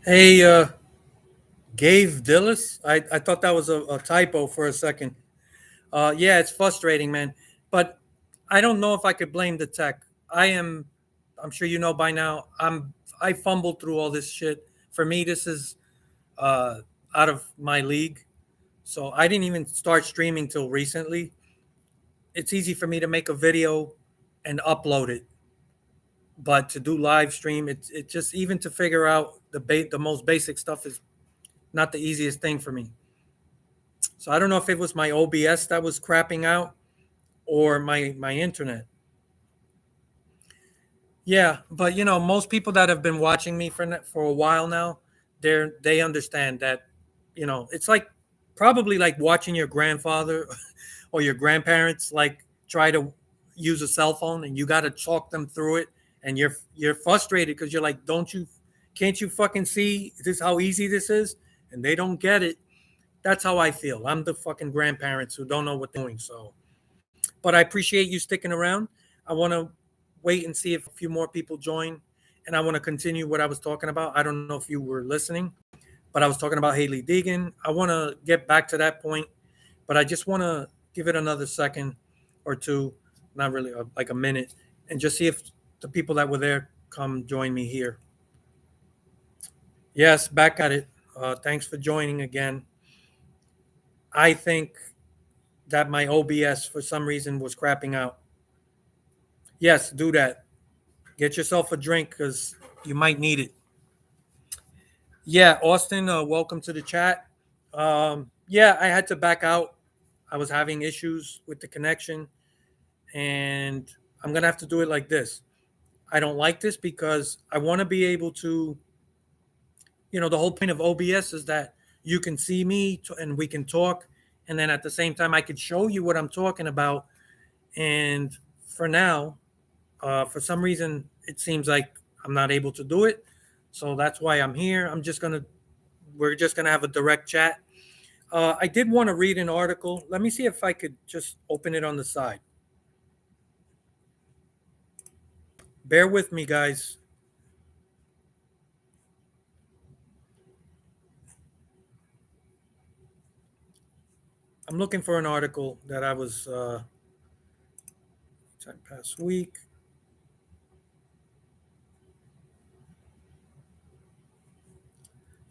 Hey, Gabe Dillis. I thought that was a typo for a second. Yeah, it's frustrating, man. But I don't know if I could blame the tech. I'm sure you know by now. I fumbled through all this shit. For me, this is uh, out of my league. So I didn't even start streaming till recently. It's easy for me to make a video and upload it, but to do live stream, it just even to figure out the most basic stuff is not the easiest thing for me. So I don't know if it was my OBS that was crapping out or my internet. Yeah, but most people that have been watching me for a while now, they understand that, it's like probably like watching your grandfather or your grandparents like try to use a cell phone and you got to talk them through it and you're frustrated because you're like, don't you can't you fucking see this how easy this is? And they don't get it. That's how I feel. I'm the fucking grandparents who don't know what they're doing. So, but I appreciate you sticking around. I want to wait and see if a few more people join, and I want to continue what I was talking about. I don't know if you were listening, but I was talking about Haley Deegan. I want to get back to that point, but I just want to give it another second or two, not really like a minute, and just see if the people that were there come join me here. Yes, back at it. Thanks for joining again. I think that my OBS for some reason was crapping out. Yes, do that. Get yourself a drink because you might need it. Yeah, Austin, welcome to the chat. Yeah, I had to back out. I was having issues with the connection, and I'm going to have to do it like this. I don't like this because I want to be able to, the whole point of OBS is that you can see me and we can talk. And then at the same time, I could show you what I'm talking about. And for now, for some reason, it seems like I'm not able to do it. So that's why I'm here. We're just gonna have a direct chat. I did want to read an article. Let me see if I could just open it on the side. Bear with me, guys. I'm looking for an article that I was past week.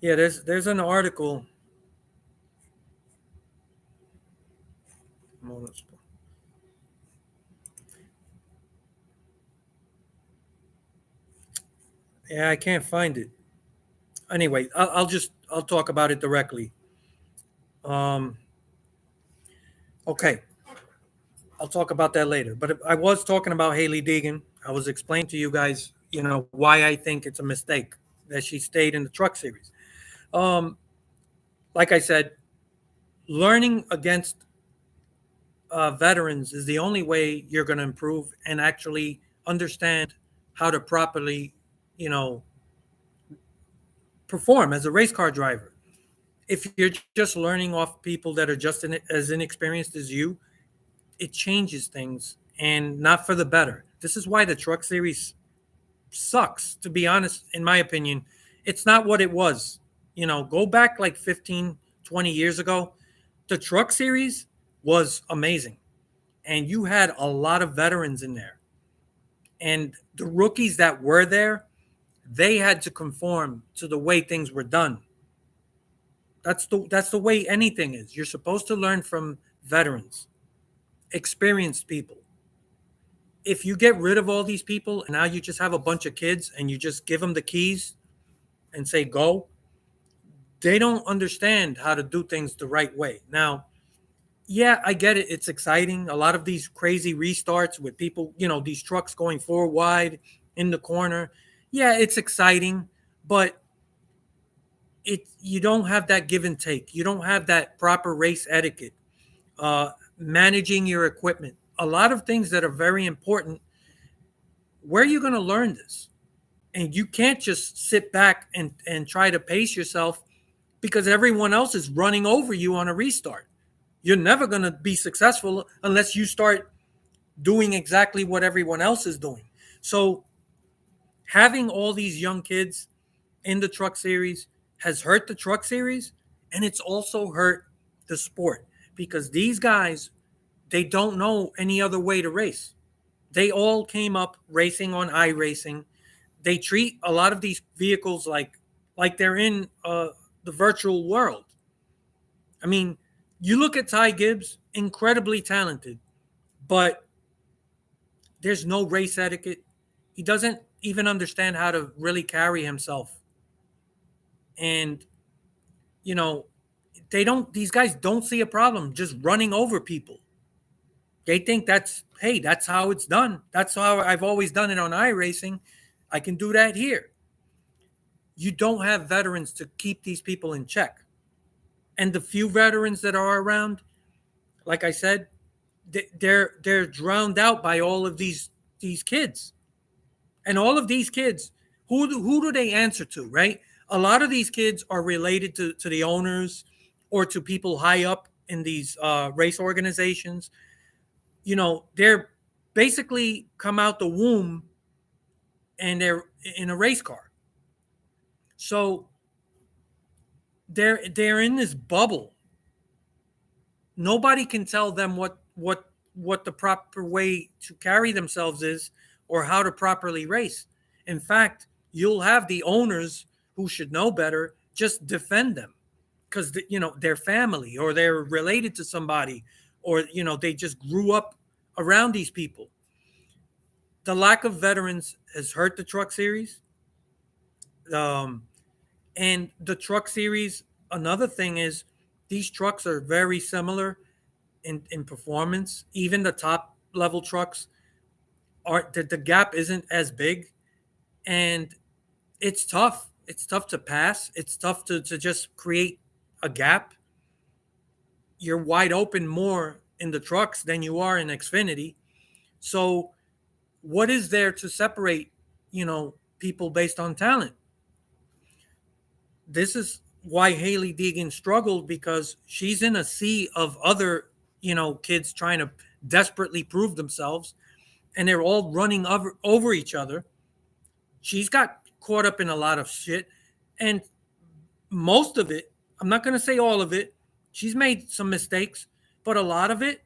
Yeah, there's an article. Yeah, I can't find it. Anyway, I'll talk about it directly. Um, okay, I'll talk about that later. But I was talking about Haley Deegan. I was explaining to you guys, why I think it's a mistake that she stayed in the truck series. Um, like I said, learning against veterans is the only way you're going to improve and actually understand how to properly, you know, perform as a race car driver. If you're just learning off people that are just as inexperienced as you, it changes things and not for the better. This is why the truck series sucks, to be honest, in my opinion. It's not what it was. Go back like 15, 20 years ago. The truck series was amazing. And you had a lot of veterans in there. And the rookies that were there, they had to conform to the way things were done. That's the way anything is. You're supposed to learn from veterans, experienced people. If you get rid of all these people and now you just have a bunch of kids and you just give them the keys and say go, they don't understand how to do things the right way. Now, yeah, I get it. It's exciting. A lot of these crazy restarts with people, these trucks going forward wide in the corner. Yeah, it's exciting, but you don't have that give and take. You don't have that proper race etiquette, managing your equipment. A lot of things that are very important. Where are you going to learn this? And you can't just sit back and try to pace yourself because everyone else is running over you on a restart. You're never going to be successful unless you start doing exactly what everyone else is doing. So having all these young kids in the truck series has hurt the truck series, and it's also hurt the sport, because these guys, they don't know any other way to race. They all came up racing on iRacing. They treat a lot of these vehicles like they're in the virtual world. I mean, you look at Ty Gibbs, incredibly talented, but there's no race etiquette. He doesn't even understand how to really carry himself. And, you know, these guys don't see a problem just running over people. They think that's how it's done. That's how I've always done it on iRacing. I can do that here. You don't have veterans to keep these people in check. And the few veterans that are around, like I said, they're drowned out by all of these kids. And all of these kids, who do they answer to, right? A lot of these kids are related to the owners or to people high up in these race organizations. You know, they're basically come out the womb and they're in a race car. So they're in this bubble. Nobody can tell them what the proper way to carry themselves is or how to properly race. In fact, you'll have the owners who should know better just defend them because they're family or they're related to somebody, or they just grew up around these people. The lack of veterans has hurt the truck series. And the truck series, another thing is these trucks are very similar in performance. Even the top level trucks the gap isn't as big, and it's tough. It's tough to pass. It's tough to just create a gap. You're wide open more in the trucks than you are in Xfinity. So what is there to separate, people based on talent? This is why Hailie Deegan struggled, because she's in a sea of other, kids trying to desperately prove themselves, and they're all running over each other. She's got caught up in a lot of shit, and most of it, I'm not going to say all of it, she's made some mistakes, but a lot of it,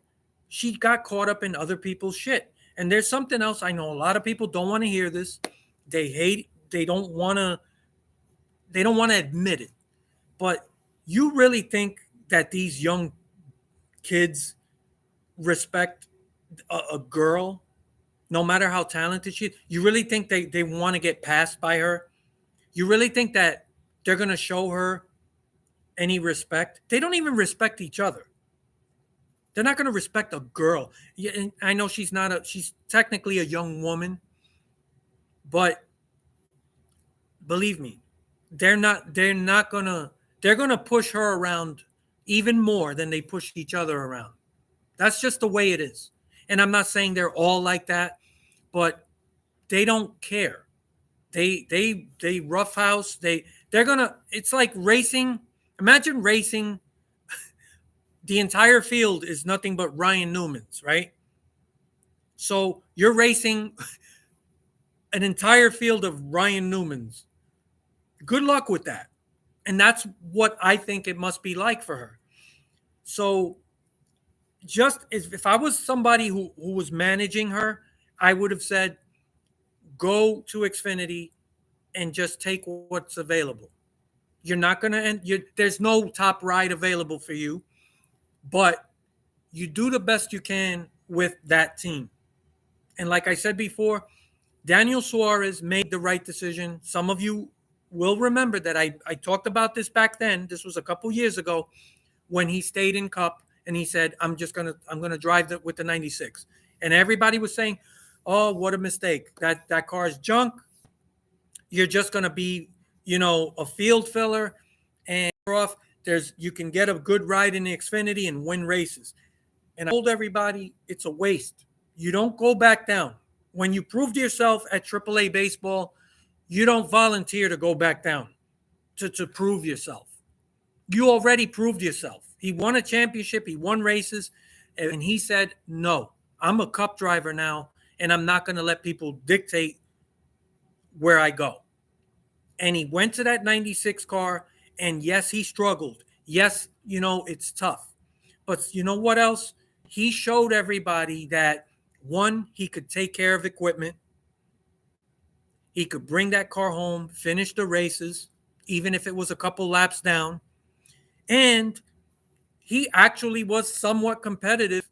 she got caught up in other people's shit. And there's something else. I know a lot of people don't want to hear this. They don't want to admit it. But you really think that these young kids respect a girl, no matter how talented she is? You really think they want to get passed by her? You really think that they're going to show her any respect? They don't even respect each other. They're not going to respect a girl. Yeah, and I know she's technically a young woman, but believe me, they're gonna push her around even more than they push each other around. That's just the way it is. And I'm not saying they're all like that, but they don't care. They roughhouse. It's like racing. Imagine racing. The entire field is nothing but Ryan Newmans, right? So you're racing an entire field of Ryan Newmans. Good luck with that. And that's what I think it must be like for her. So just if I was somebody who was managing her, I would have said, go to Xfinity and just take what's available. You're not going to end. There's no top ride available for you, but you do the best you can with that team. And like I said before, Daniel Suarez made the right decision. Some of you will remember that I talked about this back then. This was a couple years ago when he stayed in Cup and he said, I'm gonna drive with the 96. And everybody was saying, oh, what a mistake. That car is junk. You're just gonna be, a field filler, and off. You can get a good ride in the Xfinity and win races. And I told everybody it's a waste. You don't go back down. When you proved yourself at AAA baseball, you don't volunteer to go back down to prove yourself. You already proved yourself. He won a championship. He won races. And he said, no, I'm a Cup driver now, and I'm not going to let people dictate where I go. And he went to that 96 car, and yes, he struggled. Yes, it's tough. But you know what else? He showed everybody that, one, he could take care of equipment. He could bring that car home, finish the races, even if it was a couple laps down. And he actually was somewhat competitive.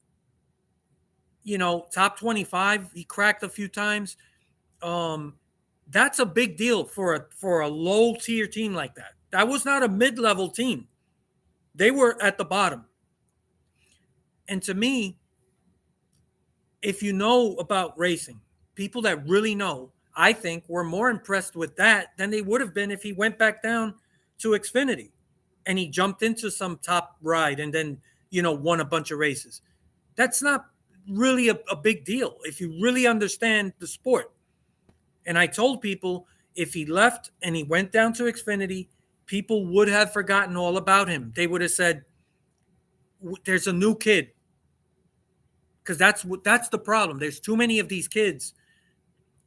Top 25. He cracked a few times. Um, that's a big deal for a low tier team like that. That was not a mid level team. They were at the bottom. And to me, if you know about racing, people that really know, I think, were more impressed with that than they would have been if he went back down to Xfinity and he jumped into some top ride and then, won a bunch of races. That's not really a big deal if you really understand the sport. And I told people, if he left and he went down to Xfinity, people would have forgotten all about him. They would have said, there's a new kid. Because that's the problem. There's too many of these kids.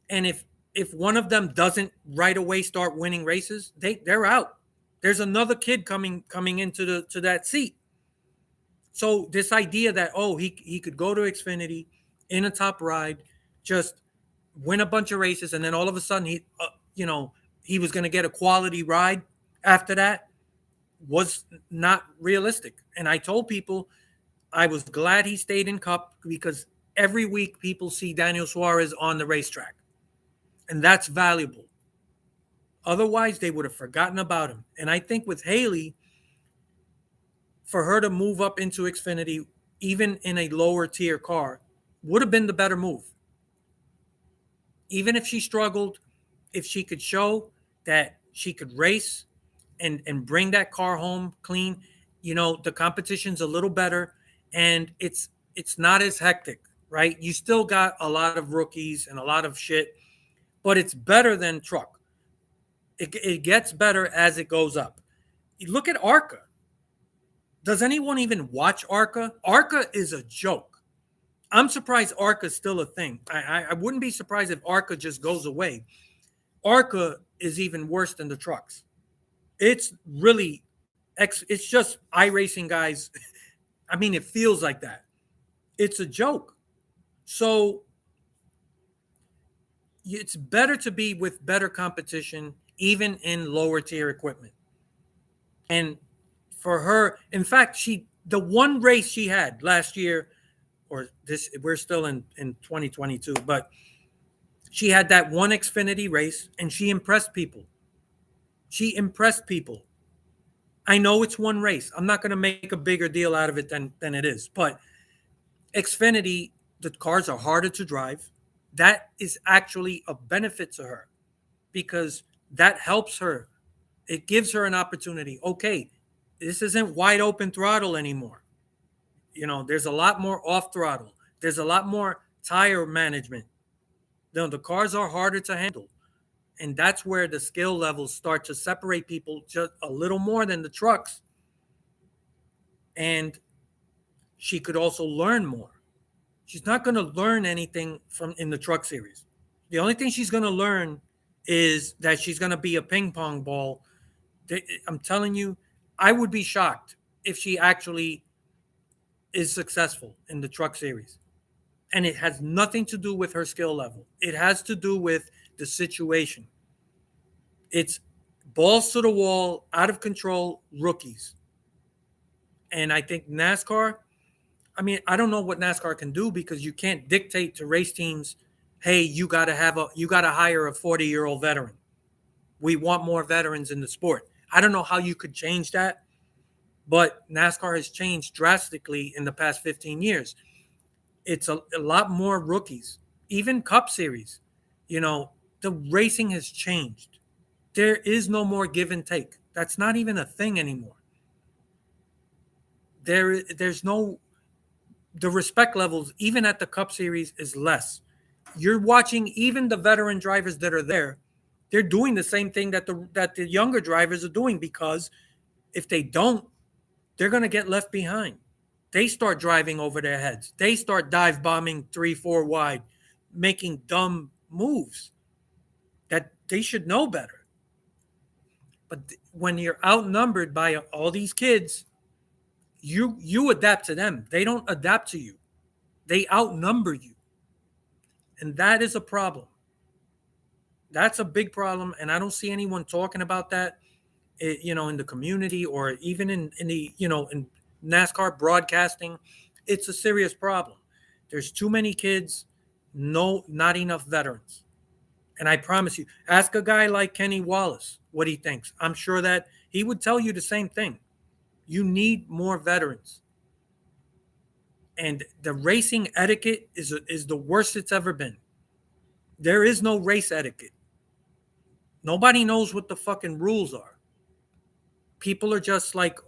And if one of them doesn't right away start winning races, they're out. There's another kid coming into to that seat. So this idea that, he could go to Xfinity in a top ride, just win a bunch of races, and then all of a sudden he was going to get a quality ride after that, was not realistic. And I told people I was glad he stayed in Cup, because every week people see Daniel Suarez on the racetrack, and that's valuable. Otherwise, they would have forgotten about him. And I think with Haley, for her to move up into Xfinity, even in a lower tier car, would have been the better move. Even if she struggled, if she could show that she could race and bring that car home clean, the competition's a little better, and it's not as hectic, right? You still got a lot of rookies and a lot of shit, but it's better than truck. It gets better as it goes up. You look at ARCA. Does anyone even watch ARCA? ARCA is a joke. I'm surprised ARCA is still a thing. I wouldn't be surprised if ARCA just goes away. ARCA is even worse than the trucks. It's really, it's just iRacing guys. I mean, it feels like that. It's a joke. So it's better to be with better competition, even in lower tier equipment. And for her, in fact, the one race she had last year, or this, we're still in 2022, but she had that one Xfinity race and she impressed people. She impressed people. I know it's one race. I'm not going to make a bigger deal out of it than it is. But Xfinity, the cars are harder to drive. That is actually a benefit to her, because that helps her. It gives her an opportunity. Okay, this isn't wide open throttle anymore. There's a lot more off throttle. There's a lot more tire management. The cars are harder to handle. And that's where the skill levels start to separate people just a little more than the trucks. And she could also learn more. She's not going to learn anything from in the truck series. The only thing she's going to learn is that she's going to be a ping pong ball. I'm telling you, I would be shocked if she actually is successful in the truck series. And it has nothing to do with her skill level. It has to do with the situation. It's balls to the wall, out of control rookies. And I think NASCAR, I don't know what NASCAR can do, because you can't dictate to race teams, hey, you got to hire a 40-year-old veteran. We want more veterans in the sport. I don't know how you could change that, but NASCAR has changed drastically in the past 15 years. It's a lot more rookies, even Cup Series. The racing has changed. There is no more give and take. That's not even a thing anymore. There's no, the respect levels, even at the Cup Series, is less. You're watching even the veteran drivers that are there. They're doing the same thing that the younger drivers are doing, because if they don't, they're going to get left behind. They start driving over their heads. They start dive bombing 3-4 wide, making dumb moves that they should know better. But when you're outnumbered by all these kids, you adapt to them. They don't adapt to you. They outnumber you. And that is a problem. That's a big problem. And I don't see anyone talking about that, in the community or even in the, in NASCAR broadcasting. It's a serious problem. There's too many kids, not enough veterans. And I promise you, ask a guy like Kenny Wallace what he thinks. I'm sure that he would tell you the same thing. You need more veterans. And the racing etiquette is the worst it's ever been. There is no race etiquette. Nobody knows what the fucking rules are. People are just like,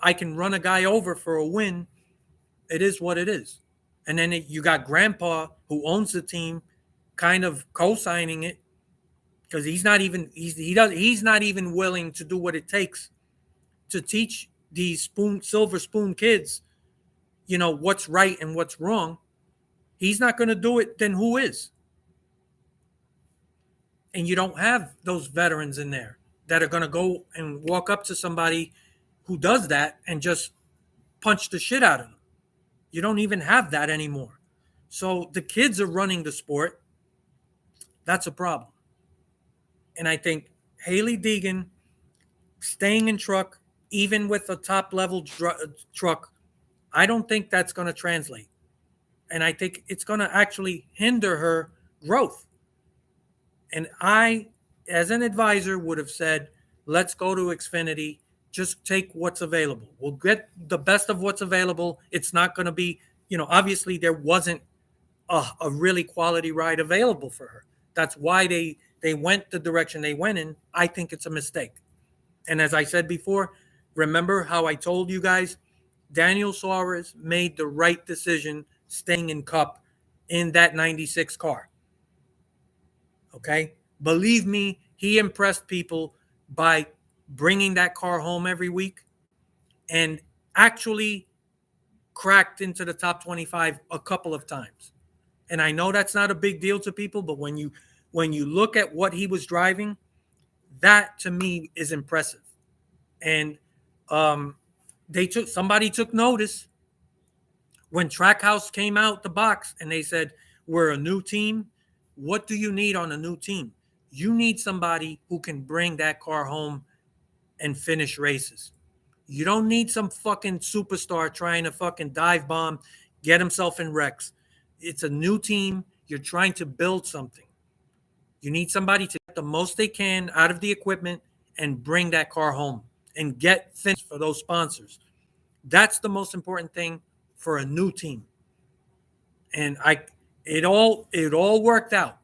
I can run a guy over for a win. It is what it is. And then you got grandpa who owns the team kind of co-signing it because he's not even willing to do what it takes to teach these silver spoon kids, what's right and what's wrong. He's not going to do it. Then who is? And you don't have those veterans in there that are going to go and walk up to somebody who does that and just punch the shit out of them. You don't even have that anymore. So the kids are running the sport. That's a problem. And I think Hailie Deegan staying in truck, even with a top level truck, I don't think that's going to translate. And I think it's going to actually hinder her growth. And I, as an advisor, would have said, let's go to Xfinity. Just take what's available. We'll get the best of what's available. It's not going to be, obviously there wasn't a really quality ride available for her. That's why they went the direction they went in. I think it's a mistake. And as I said before, remember how I told you guys, Daniel Suarez made the right decision staying in Cup in that 96 car. Okay? Believe me, he impressed people by bringing that car home every week and actually cracked into the top 25 a couple of times. And I know that's not a big deal to people, but when you look at what he was driving, that to me is impressive. And somebody took notice when Trackhouse came out the box and they said, we're a new team. What do you need on a new team? You need somebody who can bring that car home and finish races. You don't need some fucking superstar trying to fucking dive bomb, get himself in wrecks. It's a new team. You're trying to build something. You need somebody to get the most they can out of the equipment and bring that car home and get finished for those sponsors. That's the most important thing for a new team. And it all worked out.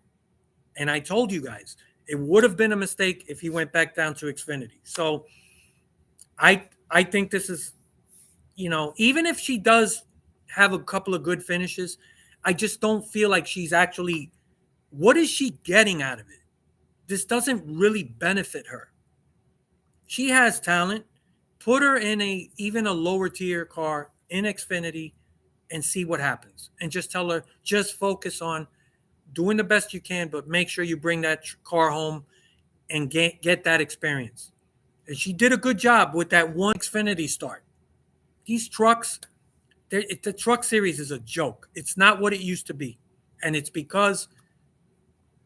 And I told you guys, it would have been a mistake if he went back down to Xfinity. So I think this is, even if she does have a couple of good finishes, I just don't feel like she's actually, what is she getting out of it? This doesn't really benefit her. She has talent. Put her in even a lower tier car in Xfinity and see what happens. And just tell her, just focus on doing the best you can, but make sure you bring that car home and get that experience. And she did a good job with that one Xfinity start. These trucks, the truck series is a joke. It's not what it used to be. And it's because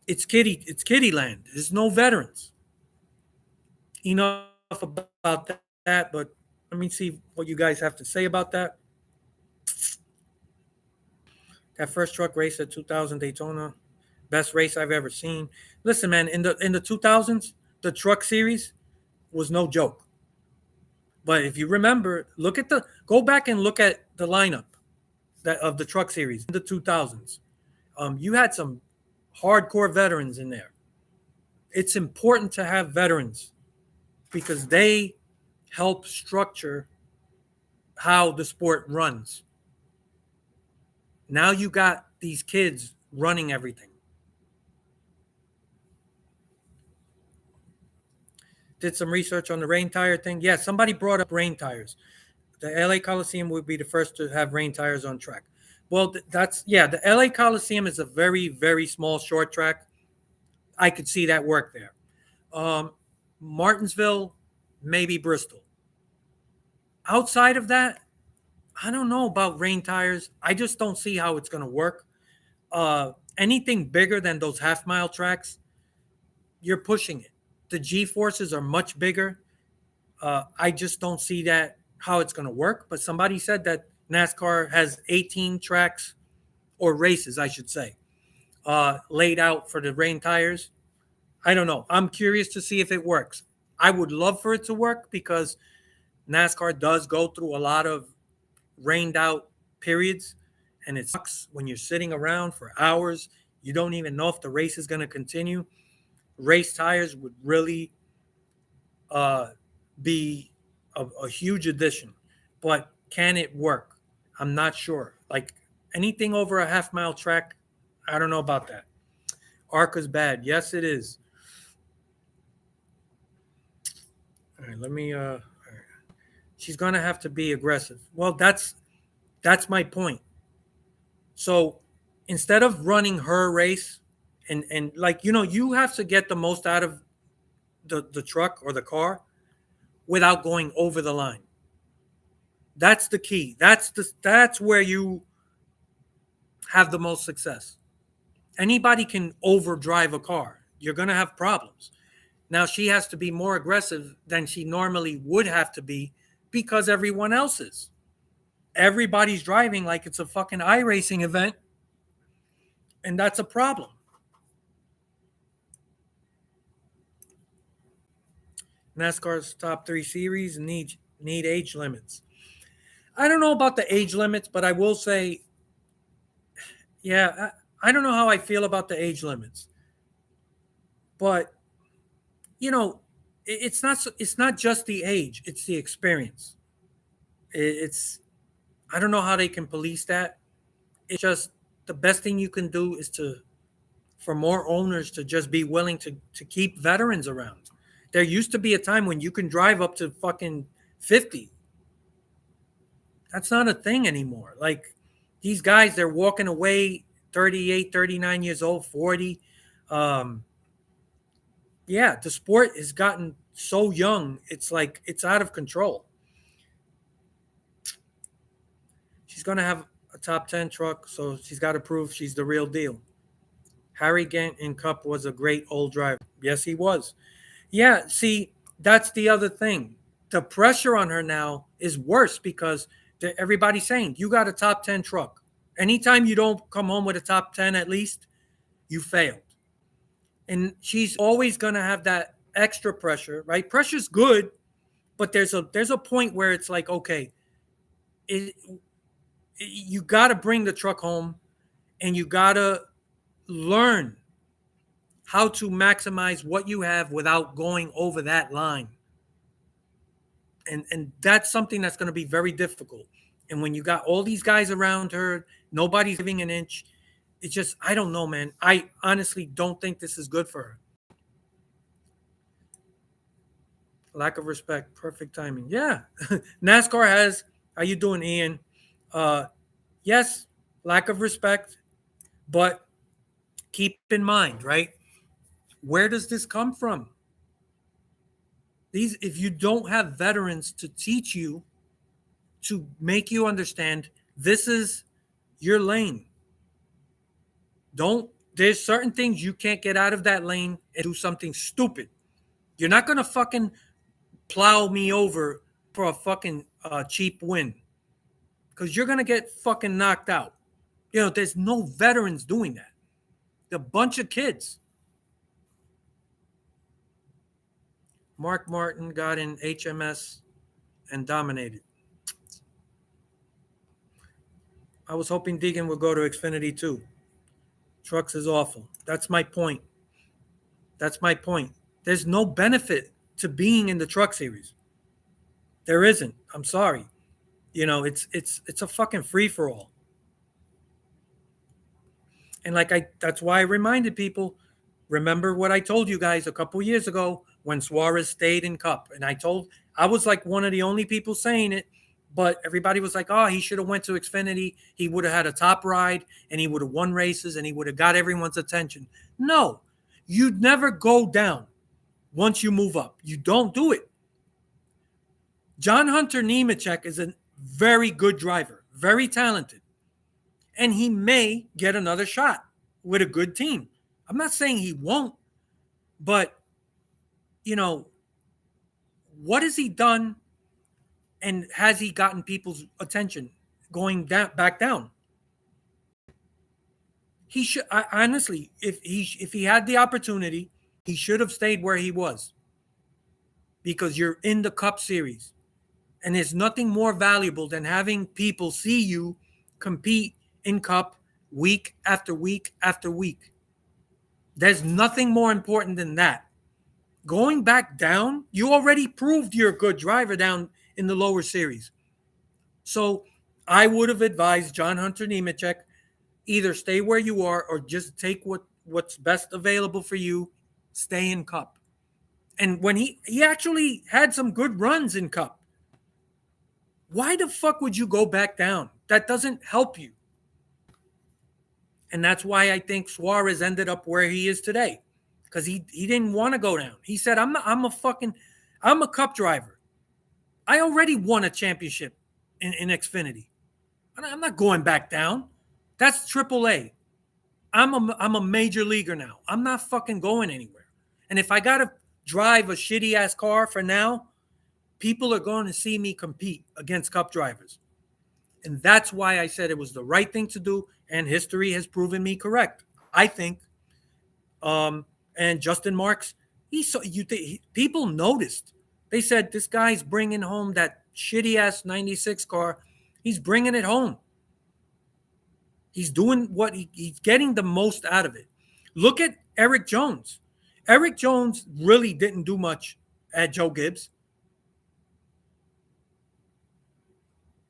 it's kiddie land. There's no veterans. Enough about that, but let me see what you guys have to say about that. That first truck race at 2000 Daytona, best race I've ever seen. Listen, man, in the 2000s, the truck series was no joke. But if you remember, go back and look at the lineup of the truck series in the 2000s. You had some hardcore veterans in there. It's important to have veterans because they help structure how the sport runs. Now you got these kids running everything. Did some research on the rain tire thing. Yeah, somebody brought up rain tires. The LA Coliseum would be the first to have rain tires on track. Well, the LA Coliseum is a very, very small short track. I could see that work there. Martinsville, maybe Bristol. Outside of that, I don't know about rain tires. I just don't see how it's going to work. Anything bigger than those half-mile tracks, you're pushing it. The G forces are much bigger. I just don't see that how it's going to work. But somebody said that NASCAR has 18 tracks or races, I should say, laid out for the rain tires. I don't know. I'm curious to see if it works. I would love for it to work because NASCAR does go through a lot of rained out periods, and it sucks when you're sitting around for hours. You don't even know if the race is going to continue. Race tires would really be a huge addition, but can it work? I'm not sure. Like anything over a half-mile track, I don't know about that. ARCA's bad. Yes, it is. All right, let me. All right. She's gonna have to be aggressive. Well, that's my point. So instead of running her race, and like you have to get the most out of the truck or the car without going over the line. That's the key. That's where you have the most success. Anybody can overdrive a car. You're gonna have problems. Now she has to be more aggressive than she normally would have to be because everyone else is. Everybody's driving like it's a fucking iRacing event, and that's a problem. NASCAR's top 3 series need age limits. I don't know about the age limits, but I will say, yeah, I don't know how I feel about the age limits, but you know, it's not just the age; it's the experience. It's I don't know how they can police that. It's just the best thing you can do is for more owners to just be willing to keep veterans around. There used to be a time when you can drive up to fucking 50. That's not a thing anymore. Like these guys, they're walking away 38, 39 years old, 40. Um, yeah, the sport has gotten so young, it's like it's out of control. She's going to have a top 10 truck, so she's got to prove she's the real deal. Harry Gant in Cup was a great old driver. Yes, he was. Yeah, see, that's the other thing. The pressure on her now is worse because everybody's saying, you got a top 10 truck. Anytime you don't come home with a top 10 at least, you failed. And she's always going to have that extra pressure, right? Pressure's good, but there's a point where it's like, okay, you got to bring the truck home and you got to learn how to maximize what you have without going over that line. And that's something that's going to be very difficult. And when you got all these guys around her, nobody's giving an inch. It's just, I don't know, man. I honestly don't think this is good for her. Lack of respect, perfect timing. Yeah. NASCAR has, how you doing, Ian? Yes, lack of respect, but keep in mind, right? Where does this come from? If you don't have veterans to teach you, to make you understand, this is your lane. There's certain things you can't get out of that lane and do something stupid. You're not going to fucking plow me over for a fucking cheap win because you're going to get fucking knocked out. There's no veterans doing that. They're a bunch of kids. Mark Martin got in HMS and dominated. I was hoping Deegan would go to Xfinity too. Trucks is awful. That's my point. There's no benefit to being in the truck series. There isn't. I'm sorry. It's a fucking free for all. And that's why I reminded people, remember what I told you guys a couple years ago when Suarez stayed in Cup. And I was like one of the only people saying it, but everybody was like, oh, he should have went to Xfinity. He would have had a top ride and he would have won races and he would have got everyone's attention. No, you'd never go down. once you move up. You don't do it. John Hunter Nemechek is a very good driver, very talented, and he may get another shot with a good team. I'm not saying he won't, but you know, what has he done, and has he gotten people's attention going down, back down? He should honestly, if he had the opportunity, he should have stayed where he was, because you're in the Cup Series, and there's nothing more valuable than having people see you compete in Cup week after week after week. There's nothing more important than that. Going back down, you already proved you're a good driver down in the lower series. So I would have advised John Hunter Nemechek, either stay where you are or just take what's best available for you, stay in Cup. And when he actually had some good runs in Cup, why the fuck would you go back down? That doesn't help you. And that's why I think Suarez ended up where he is today, because he didn't want to go down. He said, I'm a Cup driver. I already won a championship in Xfinity. I'm not going back down. That's AAA. I'm a major leaguer now. I'm not fucking going anywhere. And if I got to drive a shitty ass car for now, people are going to see me compete against Cup drivers. And that's why I said it was the right thing to do. And history has proven me correct, I think. And Justin Marks, people noticed. They said, this guy's bringing home that shitty ass 96 car. He's bringing it home. He's doing what he's getting the most out of it. Look at Eric Jones. Eric Jones really didn't do much at Joe Gibbs.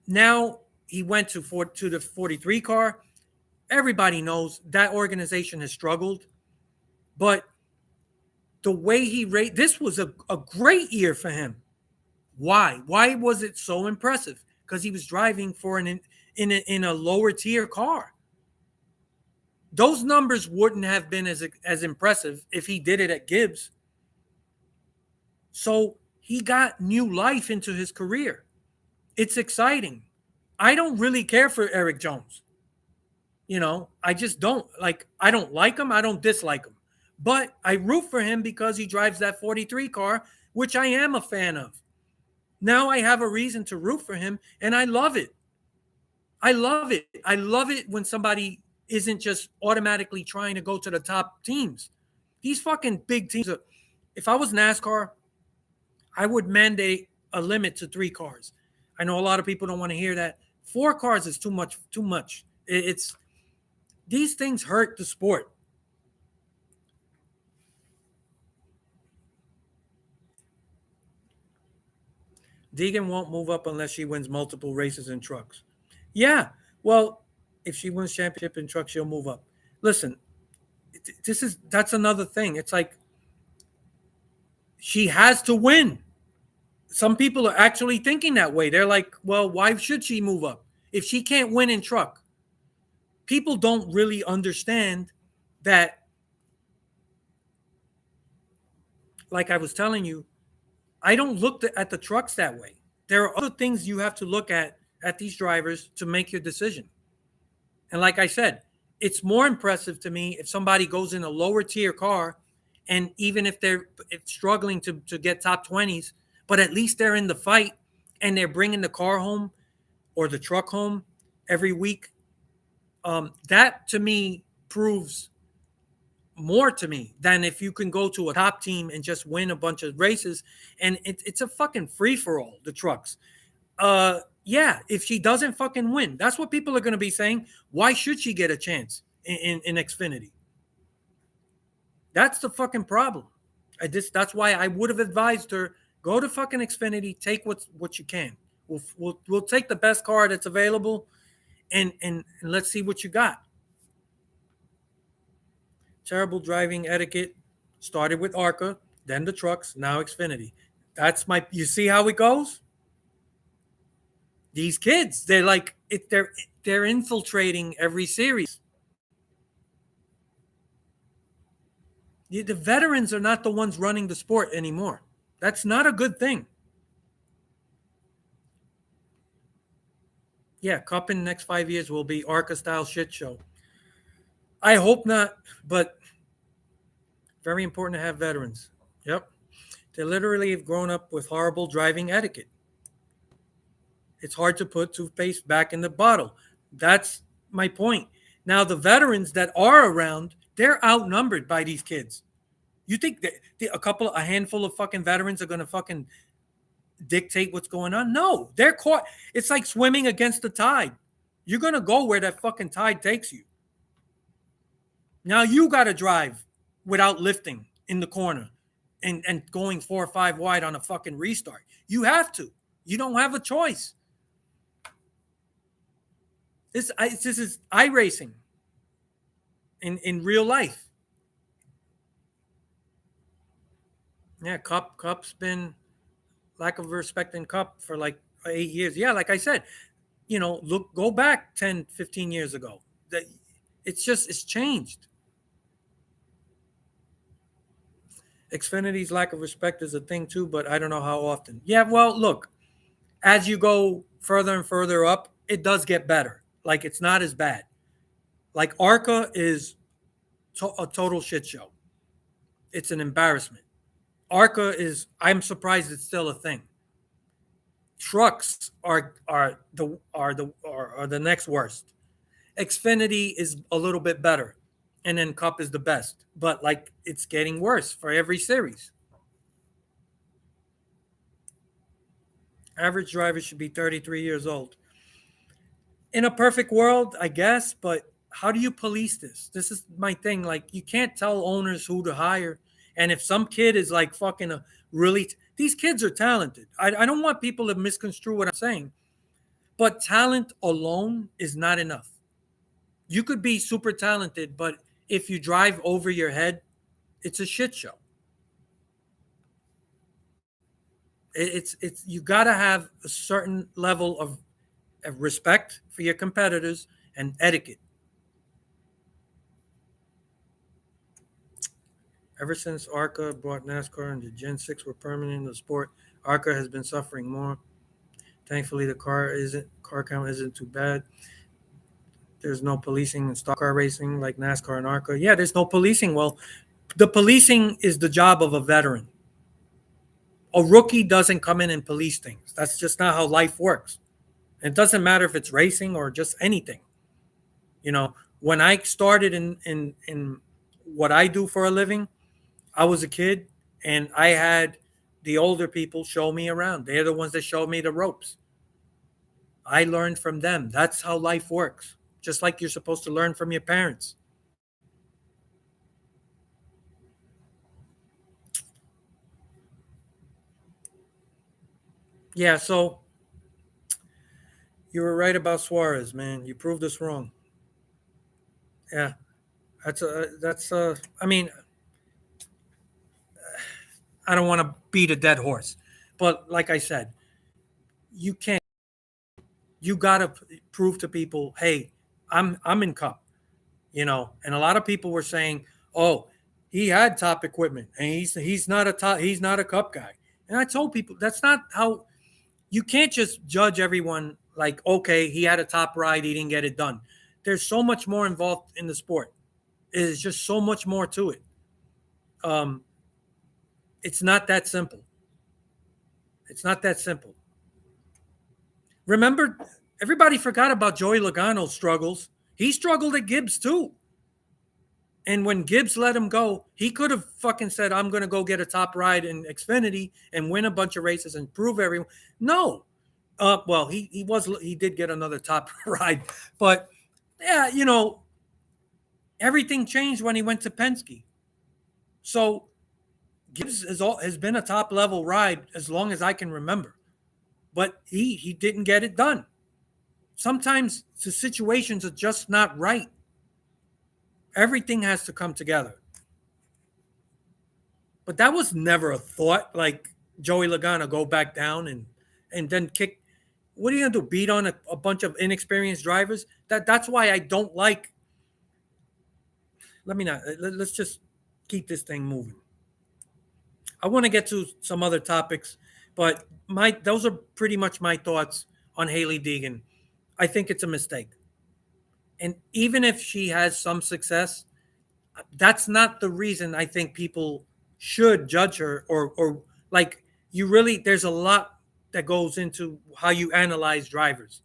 Now he went to the 43 car. Everybody knows that organization has struggled, but the way he raced, this was a great year for him. Why? Why was it so impressive? Because he was driving for in a lower tier car. Those numbers wouldn't have been as impressive if he did it at Gibbs. So he got new life into his career. It's exciting. I don't really care for Eric Jones. I just don't. I don't like him. I don't dislike him. But I root for him because he drives that 43 car, which I am a fan of. Now I have a reason to root for him, and I love it. I love it. I love it when somebody isn't just automatically trying to go to the top teams. These fucking big teams. If I was NASCAR, I would mandate a limit to 3 cars. I know a lot of people don't want to hear that. 4 cars is too much. Too much. These things hurt the sport. Deegan won't move up unless she wins multiple races in trucks. Yeah, well, if she wins championship in trucks, she'll move up. Listen, that's another thing. It's like she has to win. Some people are actually thinking that way. They're like, well, why should she move up if she can't win in truck? People don't really understand that. Like I was telling you, I don't look at the trucks that way. There are other things you have to look at these drivers to make your decision. And like I said, it's more impressive to me if somebody goes in a lower tier car, and even if they're struggling to get top 20s, but at least they're in the fight and they're bringing the car home or the truck home every week. That to me proves more to me than if you can go to a top team and just win a bunch of races. And it's a fucking free-for-all, the trucks. Yeah, if she doesn't fucking win, that's what people are going to be saying. Why should she get a chance in Xfinity? That's the fucking problem. That's why I would have advised her, go to fucking Xfinity, take what you can. We'll take the best car that's available, and let's see what you got. Terrible driving etiquette. Started with ARCA, then the trucks, now Xfinity. You see how it goes? These kids, they're infiltrating every series. The veterans are not the ones running the sport anymore. That's not a good thing. Yeah, Cup in the next 5 years will be ARCA style shit show. I hope not, but very important to have veterans. Yep. They literally have grown up with horrible driving etiquette. It's hard to put toothpaste back in the bottle. That's my point. Now, the veterans that are around, they're outnumbered by these kids. You think that a handful of fucking veterans are going to fucking dictate what's going on? No, they're caught. It's like swimming against the tide. You're going to go where that fucking tide takes you. Now you got to drive without lifting in the corner and going 4 or 5 wide on a fucking restart. You have to. You don't have a choice. This is iRacing in real life. Yeah, Cup's been lack of respect in Cup for like 8 years. Yeah, like I said, go back 10, 15 years ago. It's changed. Xfinity's lack of respect is a thing too, but I don't know how often. Yeah, well, look, as you go further and further up, it does get better. Like, it's not as bad. Like, ARCA is a total shit show. It's an embarrassment. ARCA I'm surprised it's still a thing. Trucks are the next worst. Xfinity is a little bit better, and then Cup is the best. But like, it's getting worse for every series. Average driver should be 33 years old. In a perfect world, I guess, but how do you police this? This is my thing. Like, you can't tell owners who to hire. And if some kid is like fucking these kids are talented. I don't want people to misconstrue what I'm saying, but talent alone is not enough. You could be super talented, but if you drive over your head, it's a shit show. It's you got to have a certain level of respect for your competitors and etiquette. Ever since ARCA brought NASCAR and the Gen 6 were permanent in the sport, ARCA has been suffering more. Thankfully, the car count isn't too bad. There's no policing in stock car racing like NASCAR and ARCA. Yeah, there's no policing. Well, the policing is the job of a veteran. A rookie doesn't come in and police things. That's just not how life works. It doesn't matter if it's racing or just anything. When I started in what I do for a living, I was a kid and I had the older people show me around. They're the ones that showed me the ropes. I learned from them. That's how life works. Just like you're supposed to learn from your parents. Yeah, so you were right about Suarez, man. You proved us wrong. Yeah, I mean, I don't want to beat a dead horse, but like I said, you can't. You got to prove to people, hey, I'm in Cup, And a lot of people were saying, oh, he had top equipment, and he's not a Cup guy. And I told people that's not how. You can't just judge everyone like, okay, he had a top ride, he didn't get it done. There's so much more involved in the sport. There's just so much more to it. It's not that simple. It's not that simple. Remember, everybody forgot about Joey Logano's struggles. He struggled at Gibbs too. And when Gibbs let him go, he could have fucking said, I'm going to go get a top ride in Xfinity and win a bunch of races and prove everyone. No. Well, he did get another top ride. But, yeah, everything changed when he went to Penske. So Gibbs has been a top level ride as long as I can remember. But he didn't get it done. Sometimes the situations are just not right. Everything has to come together. But that was never a thought, like Joey Logano go back down and then kick. What are you going to do, beat on a bunch of inexperienced drivers? That's why I don't like – let's just keep this thing moving. I want to get to some other topics, but those are pretty much my thoughts on Hailie Deegan. I think it's a mistake. And even if she has some success, that's not the reason I think people should judge her or like you really there's a lot that goes into how you analyze drivers.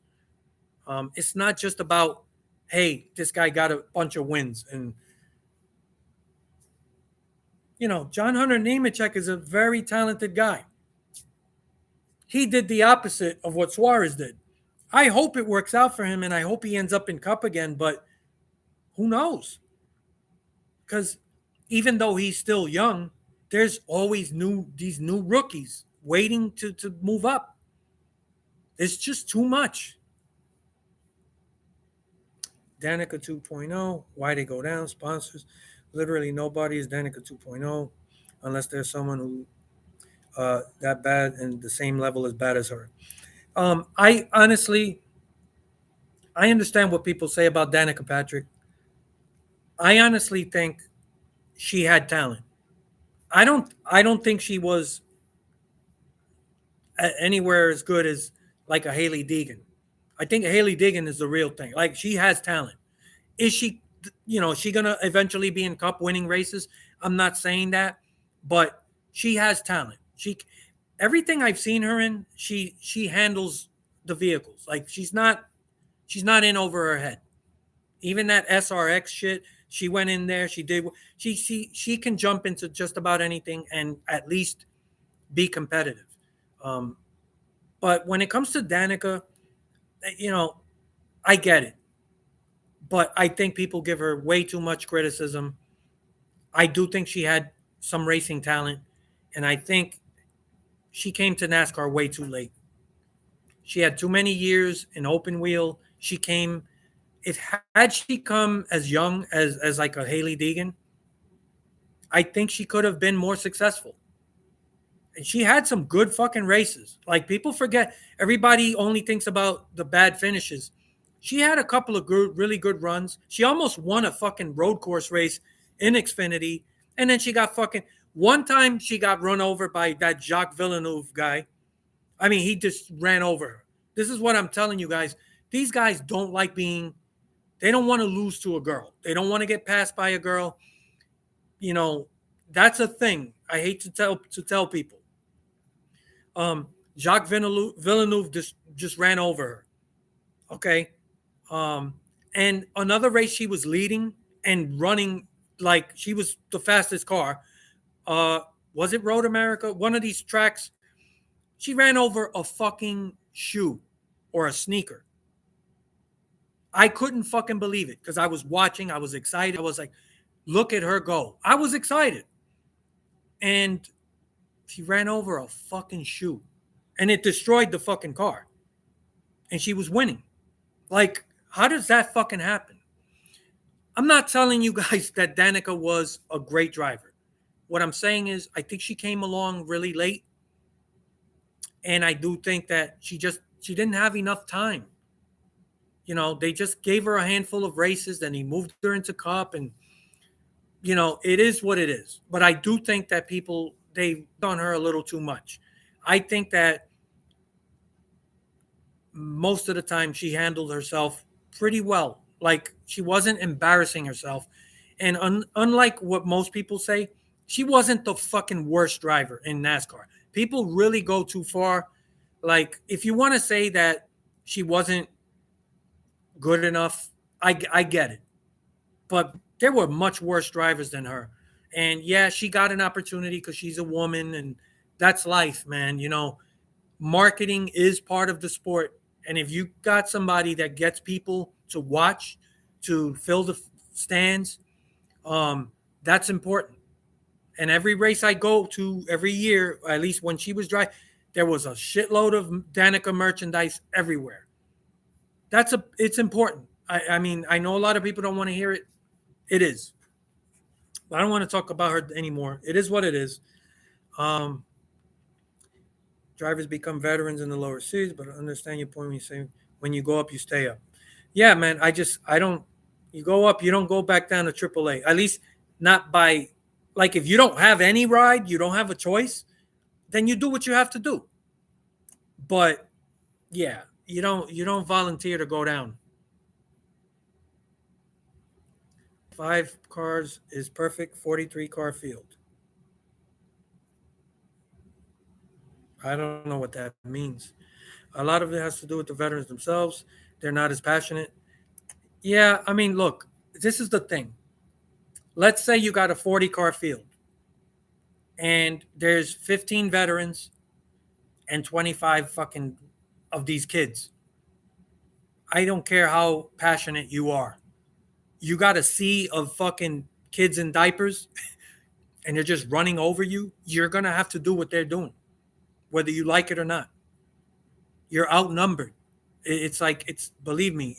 It's not just about hey, this guy got a bunch of wins and John Hunter Nemechek is a very talented guy. He did the opposite of what Suarez did. I hope it works out for him and I hope he ends up in Cup again, but who knows? Because even though he's still young, there's always these new rookies waiting to move up. It's just too much. Danica 2.0, why they go down? Sponsors. Literally nobody is Danica 2.0 unless there's someone who that bad and the same level as bad as her. I honestly, I understand what people say about Danica Patrick. I honestly think she had talent. I don't think she was anywhere as good as like a Hailie Deegan. I think Hailie Deegan is the real thing. Like she has talent. Is she is she gonna eventually be in cup winning races? I'm not saying that, but she has talent. She everything I've seen her in, she handles the vehicles. Like she's not in over her head. Even that SRX shit, she went in there, she did she can jump into just about anything and at least be competitive. Um, but when it comes to Danica, you know, I get it. But I think people give her way too much criticism. I do think she had some racing talent, and I think she came to NASCAR way too late. She had too many years in open wheel. She came if had she come as young as like a Hailie Deegan, I think she could have been more successful. And she had some good fucking races. Like people forget, everybody only thinks about the bad finishes. She had a couple of good, really good runs. She almost won a fucking road course race in Xfinity, and then she got fucking one time she got run over by that Jacques Villeneuve guy. I mean, he just ran over her. This is what I'm telling you guys. These guys don't like being. They don't want to lose to a girl. They don't want to get passed by a girl. You know, that's a thing. I hate to tell people. Jacques Villeneuve just ran over her. Okay. And another race she was leading and running like she was the fastest car. Uh, was it Road America? One of these tracks. She ran over a fucking shoe or a sneaker. I couldn't fucking believe it because I was watching. I was excited. I was like, look at her go. I was excited. And she ran over a fucking shoe and it destroyed the fucking car. And she was winning. Like, how does that fucking happen? I'm not telling you guys that Danica was a great driver. What I'm saying is, I think she came along really late. And I do think that she didn't have enough time. They just gave her a handful of races, then he moved her into Cup, and it is what it is. But I do think that people they on her a little too much. I think that most of the time she handled herself pretty well. Like she wasn't embarrassing herself. And unlike what most people say, she wasn't the fucking worst driver in NASCAR. People really go too far. Like if you want to say that she wasn't good enough, I get it. But there were much worse drivers than her. And yeah, she got an opportunity because she's a woman and that's life, man. Marketing is part of the sport. And if you got somebody that gets people to watch, to fill the stands, that's important. And every race I go to every year, at least when she was driving, there was a shitload of Danica merchandise everywhere. It's important. I mean, I know a lot of people don't want to hear it. It is. I don't want to talk about her anymore. It is what it is. Um, Drivers become veterans in the lower seas, but I understand your point when you say when you go up, you stay up. Yeah, man. I don't. You go up, you don't go back down to AAA. At least not by Like if you don't have any ride, you don't have a choice, then you do what you have to do. But yeah, you don't volunteer to go down. 5 cars is perfect. 43 car field. I don't know what that means. A lot of it has to do with the veterans themselves. They're not as passionate. Yeah, I mean, look, this is the thing. Let's say you got a 40 car field and there's 15 veterans and 25 fucking of these kids. I don't care how passionate you are. You got a sea of fucking kids in diapers and they're just running over you. You're going to have to do what they're doing, whether you like it or not. You're outnumbered. It's like, it's, believe me,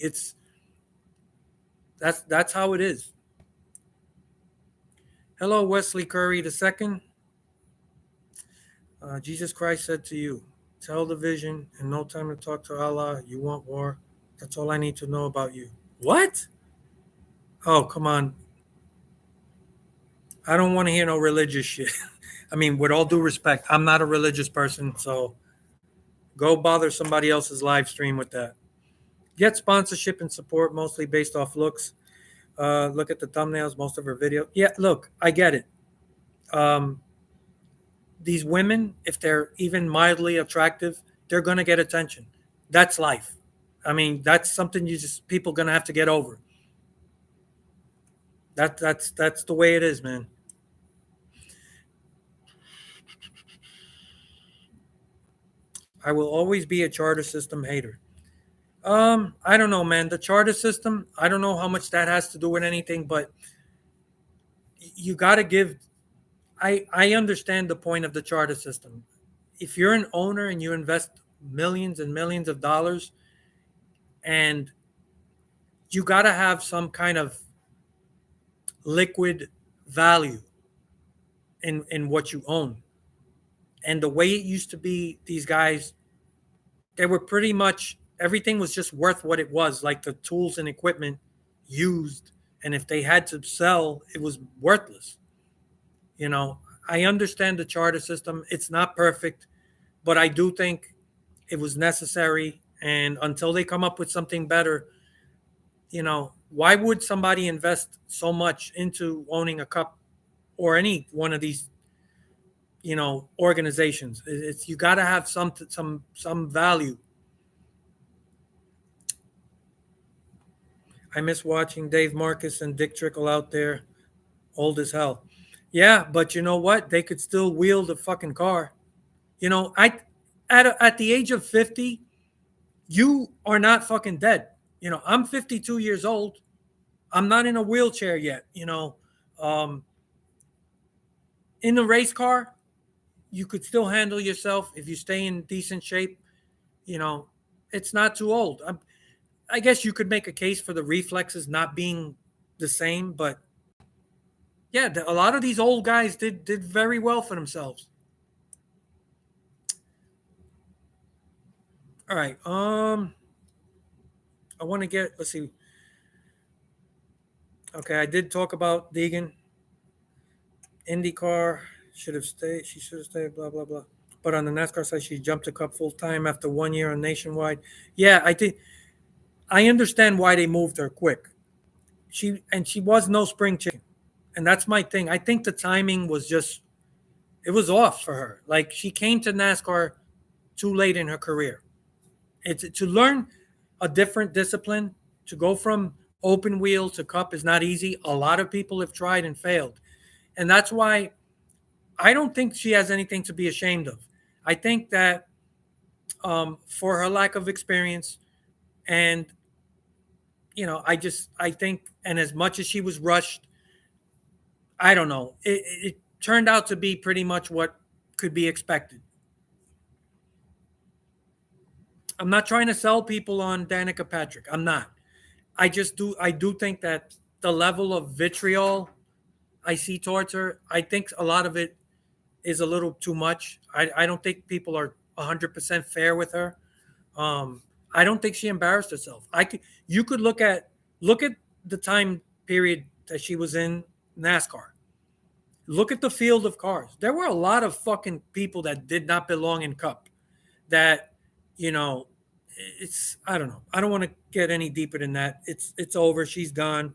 that's how it is. Hello, Wesley Curry II. Jesus Christ said to you, tell the vision and no time to talk to Allah. You want war. That's all I need to know about you. What? Oh, come on. I don't want to hear no religious shit. I mean, with all due respect, I'm not a religious person, so go bother somebody else's live stream with that. Get sponsorship and support mostly based off looks. Look at the thumbnails, most of her video. Yeah, look, I get it. Um, these women, if they're even mildly attractive, they're going to get attention. That's life. I mean, that's something you just people gonna have to get over. That's the way it is, man. I will always be a charter system hater. I don't know, man. The charter system, I don't know how much that has to do with anything, but you got to give. I understand the point of the charter system. If you're an owner and you invest millions and millions of dollars, and you got to have some kind of liquid value in what you own. And the way it used to be, these guys, they were pretty much everything was just worth what it was, like the tools and equipment used. And if they had to sell, it was worthless. You know, I understand the charter system. It's not perfect, but I do think it was necessary. And until they come up with something better, why would somebody invest so much into owning a cup or any one of these, organizations? It's you got to have some value. I miss watching Dave Marcus and Dick Trickle out there, old as hell. Yeah, but you know what? They could still wield a fucking car. I at the age of 50, you are not fucking dead. I'm 52 years old. I'm not in a wheelchair yet. Um, in the race car, you could still handle yourself if you stay in decent shape. You know, it's not too old. I guess you could make a case for the reflexes not being the same, but yeah, a lot of these old guys did very well for themselves. All right. I want to get. Let's see. Okay, I did talk about Deegan. IndyCar should have stayed. She should have stayed. Blah blah blah. But on the NASCAR side, she jumped to Cup full time after 1 year on Nationwide. Yeah, I think I understand why they moved her quick. She was no spring chicken, and that's my thing. I think the timing was just it was off for her. Like she came to NASCAR too late in her career. It's to learn a different discipline, to go from open wheel to cup is not easy. A lot of people have tried and failed. And that's why I don't think she has anything to be ashamed of. I think that for her lack of experience, and I think, and as much as she was rushed, I don't know, it turned out to be pretty much what could be expected. I'm not trying to sell people on Danica Patrick. I'm not. I do think that the level of vitriol I see towards her, I think a lot of it is a little too much. I don't think people are 100% fair with her. I don't think she embarrassed herself. You could look at the time period that she was in NASCAR, Look at the field of cars. There were a lot of fucking people that did not belong in Cup. That, you know, it's, I don't know. I don't want to get any deeper than that. It's over. She's gone.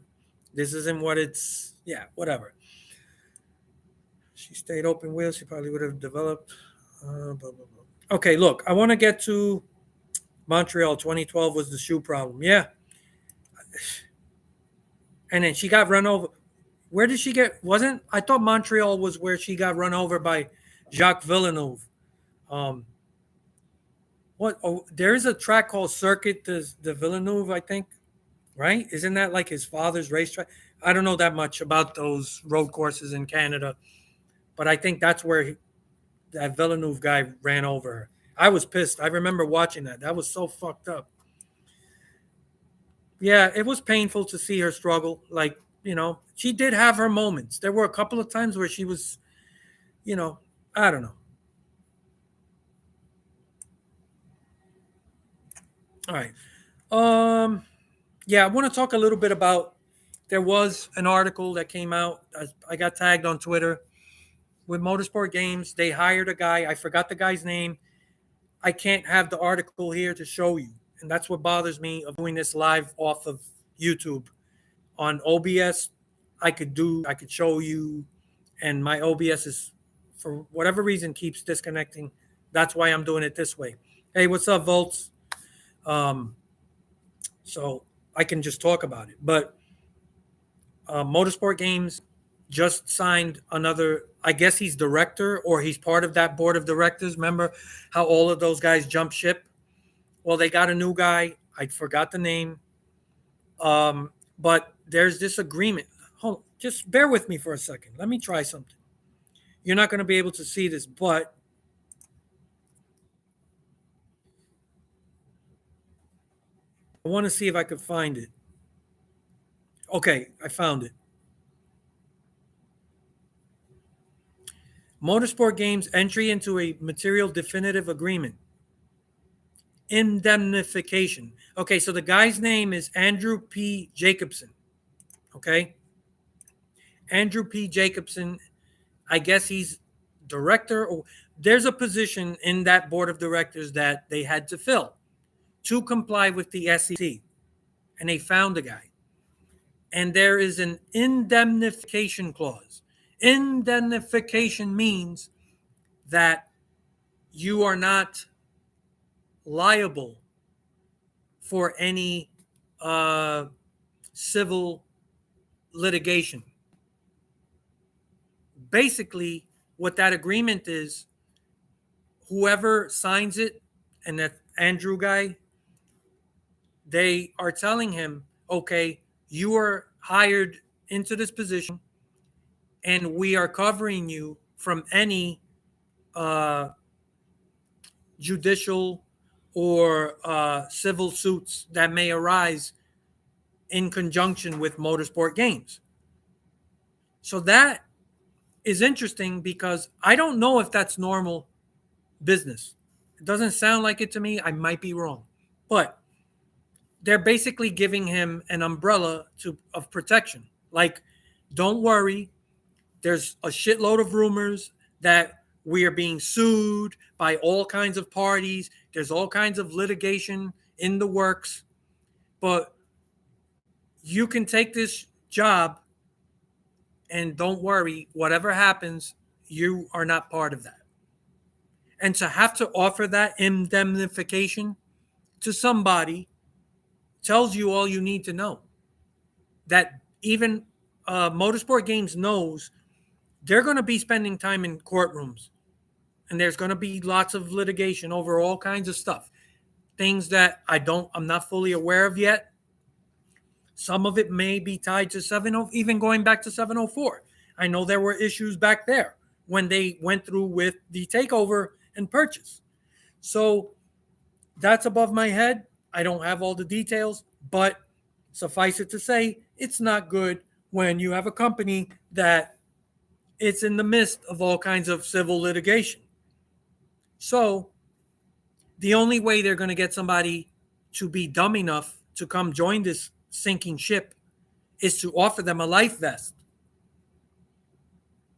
This isn't what it's. Yeah, whatever. She stayed open wheel. She probably would have developed. Blah, blah, blah. Okay, look. I want to get to Montreal. 2012 was the shoe problem. Yeah, and then she got run over. Where did she get? Wasn't I thought Montreal was where she got run over by Jacques Villeneuve. Um, what? Oh, there is a track called Circuit de Villeneuve, I think. Right? Isn't that like his father's racetrack? I don't know that much about those road courses in Canada, but I think that's where that Villeneuve guy ran over her. I was pissed. I remember watching that. That was so fucked up. Yeah, it was painful to see her struggle. Like, she did have her moments. There were a couple of times where she was, I don't know. All right. Yeah, I want to talk a little bit about. There was an article that came out. I got tagged on Twitter with Motorsport Games. They hired a guy. I forgot the guy's name. I can't have the article here to show you, and that's what bothers me of doing this live off of YouTube. On OBS, I could show you, and my OBS is, for whatever reason, keeps disconnecting. That's why I'm doing it this way. Hey, what's up, Volts? So I can just talk about it. But Motorsport Games just signed another, I guess he's director or he's part of that board of directors. Remember how all of those guys jumped ship? Well, they got a new guy. I forgot the name. But there's this agreement. Just bear with me for a second. Let me try something. You're not going to be able to see this, but I want to see if I could find it. Okay, I found it. Motorsport Games entry into a material definitive agreement. Indemnification. Okay, so the guy's name is Andrew P. Jacobson. Okay. Andrew P. Jacobson. I guess he's director, or there's a position in that board of directors that they had to fill to comply with the SEC. And they found a guy. And there is an indemnification clause. Indemnification means that you are not liable for any civil litigation. Basically, what that agreement is, whoever signs it, and that Andrew guy, they are telling him, okay, you are hired into this position and we are covering you from any judicial or civil suits that may arise in conjunction with Motorsport Games. So that is interesting because I don't know if that's normal business. It doesn't sound like it to me. I might be wrong. But they're basically giving him an umbrella of protection. Like, don't worry. There's a shitload of rumors that we are being sued by all kinds of parties. There's all kinds of litigation in the works. But you can take this job and don't worry, whatever happens, you are not part of that. And to have to offer that indemnification to somebody tells you all you need to know. That even Motorsport Games knows they're going to be spending time in courtrooms. And there's going to be lots of litigation over all kinds of stuff. Things that I'm not fully aware of yet. Some of it may be tied to 70, even going back to 704. I know there were issues back there when they went through with the takeover and purchase. So that's above my head. I don't have all the details, but suffice it to say, it's not good when you have a company that it's in the midst of all kinds of civil litigation. So the only way they're going to get somebody to be dumb enough to come join this sinking ship is to offer them a life vest.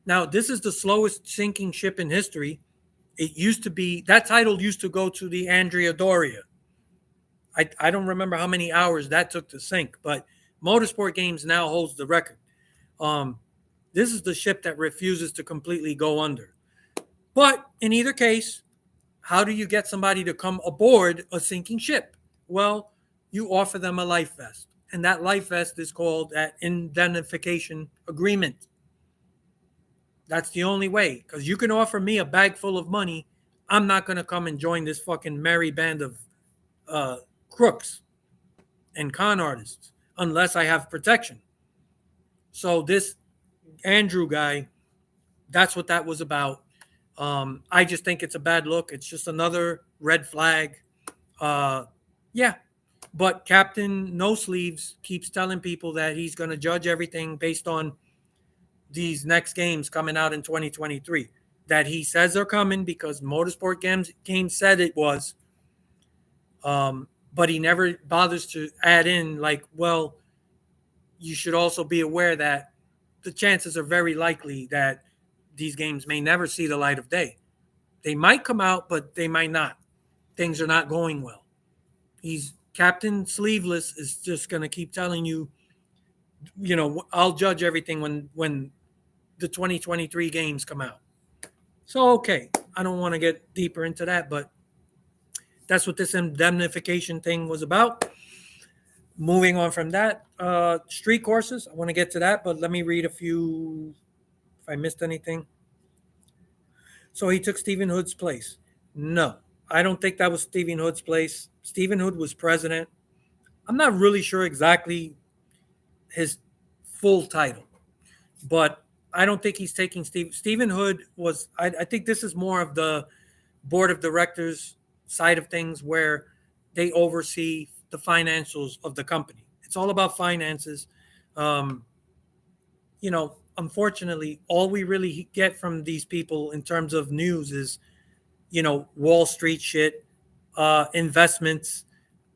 Now, this is the slowest sinking ship in history. It used to be, that title used to go to the Andrea Doria. I don't remember how many hours that took to sink, but Motorsport Games now holds the record. Um, this is the ship that refuses to completely go under. But in either case, how do you get somebody to come aboard a sinking ship? Well, you offer them a life vest. And that life vest is called an indemnification agreement. That's the only way. Because you can offer me a bag full of money. I'm not going to come and join this fucking merry band of uh, crooks and con artists unless I have protection. So this Andrew guy, that's what that was about. I just think it's a bad look. It's just another red flag. Yeah, but Captain No Sleeves keeps telling people that he's going to judge everything based on these next games coming out in 2023 that he says are coming because Motorsport Games said it was. But he never bothers to add in, like, well, you should also be aware that the chances are very likely that these games may never see the light of day. They might come out, but they might not. Things are not going well. He's Captain Sleeveless is just going to keep telling you, I'll judge everything when the 2023 games come out. So, okay, I don't want to get deeper into that, but that's what this indemnification thing was about. Moving on from that, street courses. I want to get to that, but let me read a few if I missed anything. So he took Stephen Hood's place. No, I don't think that was Stephen Hood's place. Stephen Hood was president. I'm not really sure exactly his full title, but I don't think he's taking Stephen Hood was. I think this is more of the board of directors side of things where they oversee the financials of the company. It's all about finances. Um, Unfortunately, all we really get from these people in terms of news is, Wall Street shit, investments,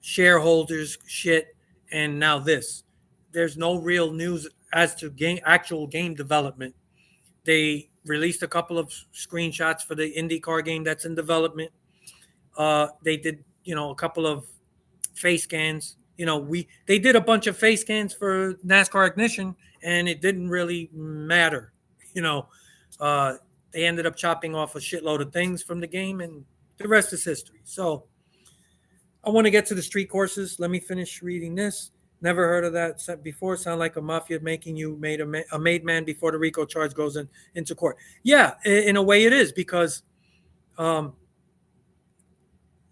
shareholders shit, and now this. There's no real news as to actual game development. They released a couple of screenshots for the IndyCar game that's in development. They did, a couple of face scans. They did a bunch of face scans for NASCAR Ignition, and it didn't really matter. You know, uh, they ended up chopping off a shitload of things from the game, and the rest is history. So I want to get to the street courses. Let me finish reading this. Never heard of that before. Sound like a mafia making you a made man before the RICO charge goes into court. Yeah, in a way it is because, and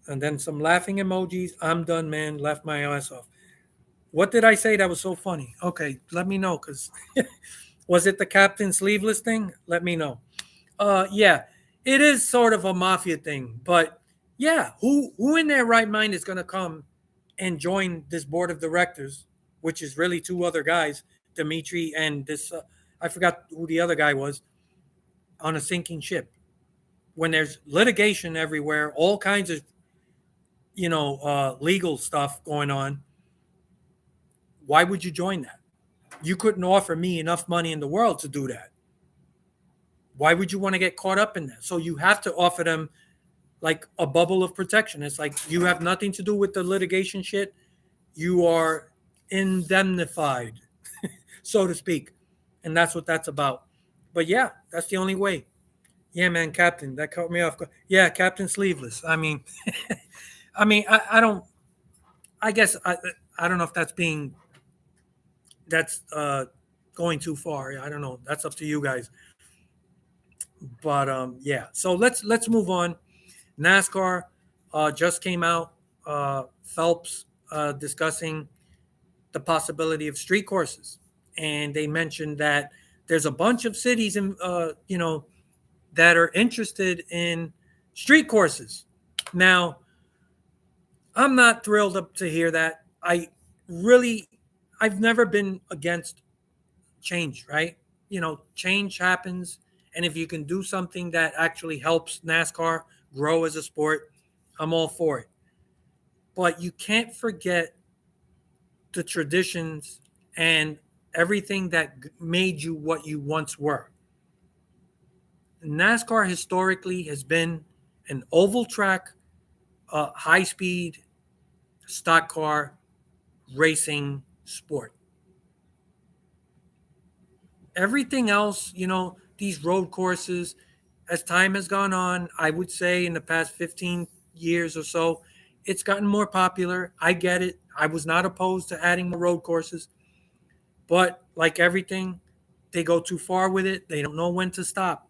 then some laughing emojis. I'm done, man. Left my ass off. What did I say that was so funny? Okay, let me know because was it the Captain Sleeveless thing? Let me know. Yeah, it is sort of a mafia thing, but yeah, who in their right mind is going to come and join this board of directors, which is really two other guys, Dimitri and this I forgot who the other guy was, on a sinking ship. When there's litigation everywhere, all kinds of legal stuff going on. Why would you join that? You couldn't offer me enough money in the world to do that. Why would you want to get caught up in that? So you have to offer them like a bubble of protection. It's like you have nothing to do with the litigation shit. You are indemnified, so to speak. And that's what that's about. But yeah, that's the only way. Yeah, man, Captain, that caught me off. Yeah, Captain Sleeveless. I mean, I don't. I guess I don't know if that's going too far. I don't know. That's up to you guys. But yeah. So let's move on. NASCAR just came out. Phelps discussing the possibility of street courses, and they mentioned that there's a bunch of cities in that are interested in street courses. Now, I'm not thrilled to hear that. I've never been against change, right? Change happens. And if you can do something that actually helps NASCAR grow as a sport, I'm all for it. But you can't forget the traditions and everything that made you what you once were. NASCAR historically has been an oval track, high speed stock car racing sport. Everything else, these road courses, as time has gone on, I would say in the past 15 years or so, it's gotten more popular. I get it. I was not opposed to adding more road courses, but like everything, they go too far with it. They don't know when to stop.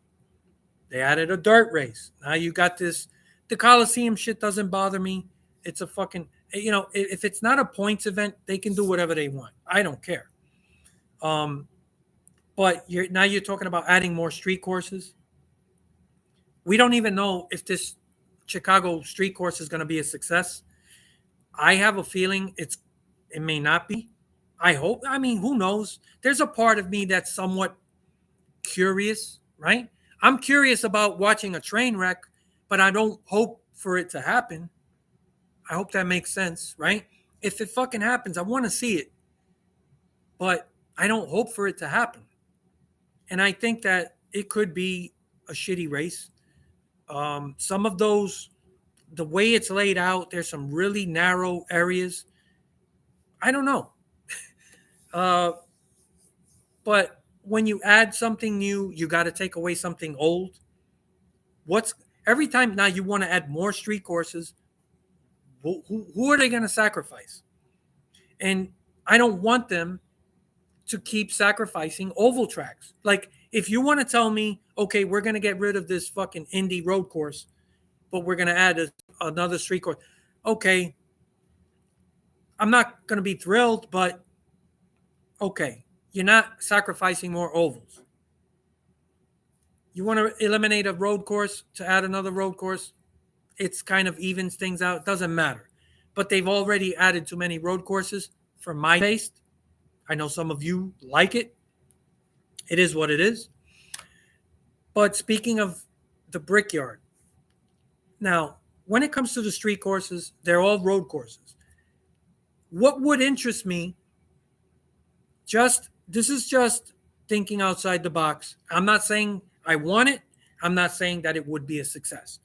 They added a dirt race. Now you got this. The Coliseum shit doesn't bother me. It's a fucking, if it's not a points event, they can do whatever they want. I don't care. Um, but you're talking about adding more street courses. We don't even know if this Chicago street course is going to be a success. I have a feeling it may not be. I hope. I mean, who knows? There's a part of me that's somewhat curious, right? I'm curious about watching a train wreck, but I don't hope for it to happen. I hope that makes sense, right? If it fucking happens, I want to see it, but I don't hope for it to happen. And I think that it could be a shitty race. Some of those, the way it's laid out, there's some really narrow areas. I don't know. Uh, but when you add something new, you got to take away something old. Every time now you want to add more street courses, who are they going to sacrifice? And I don't want them to keep sacrificing oval tracks. Like, if you want to tell me, okay, we're going to get rid of this fucking Indy road course, but we're going to add another street course. Okay. I'm not going to be thrilled, but okay. You're not sacrificing more ovals. You want to eliminate a road course to add another road course? It's kind of evens things out. It doesn't matter. But they've already added too many road courses for my taste. I know some of you like it. It is what it is. But speaking of the Brickyard, now, when it comes to the street courses, they're all road courses. What would interest me, this is just thinking outside the box. I'm not saying I want it. I'm not saying that it would be a success.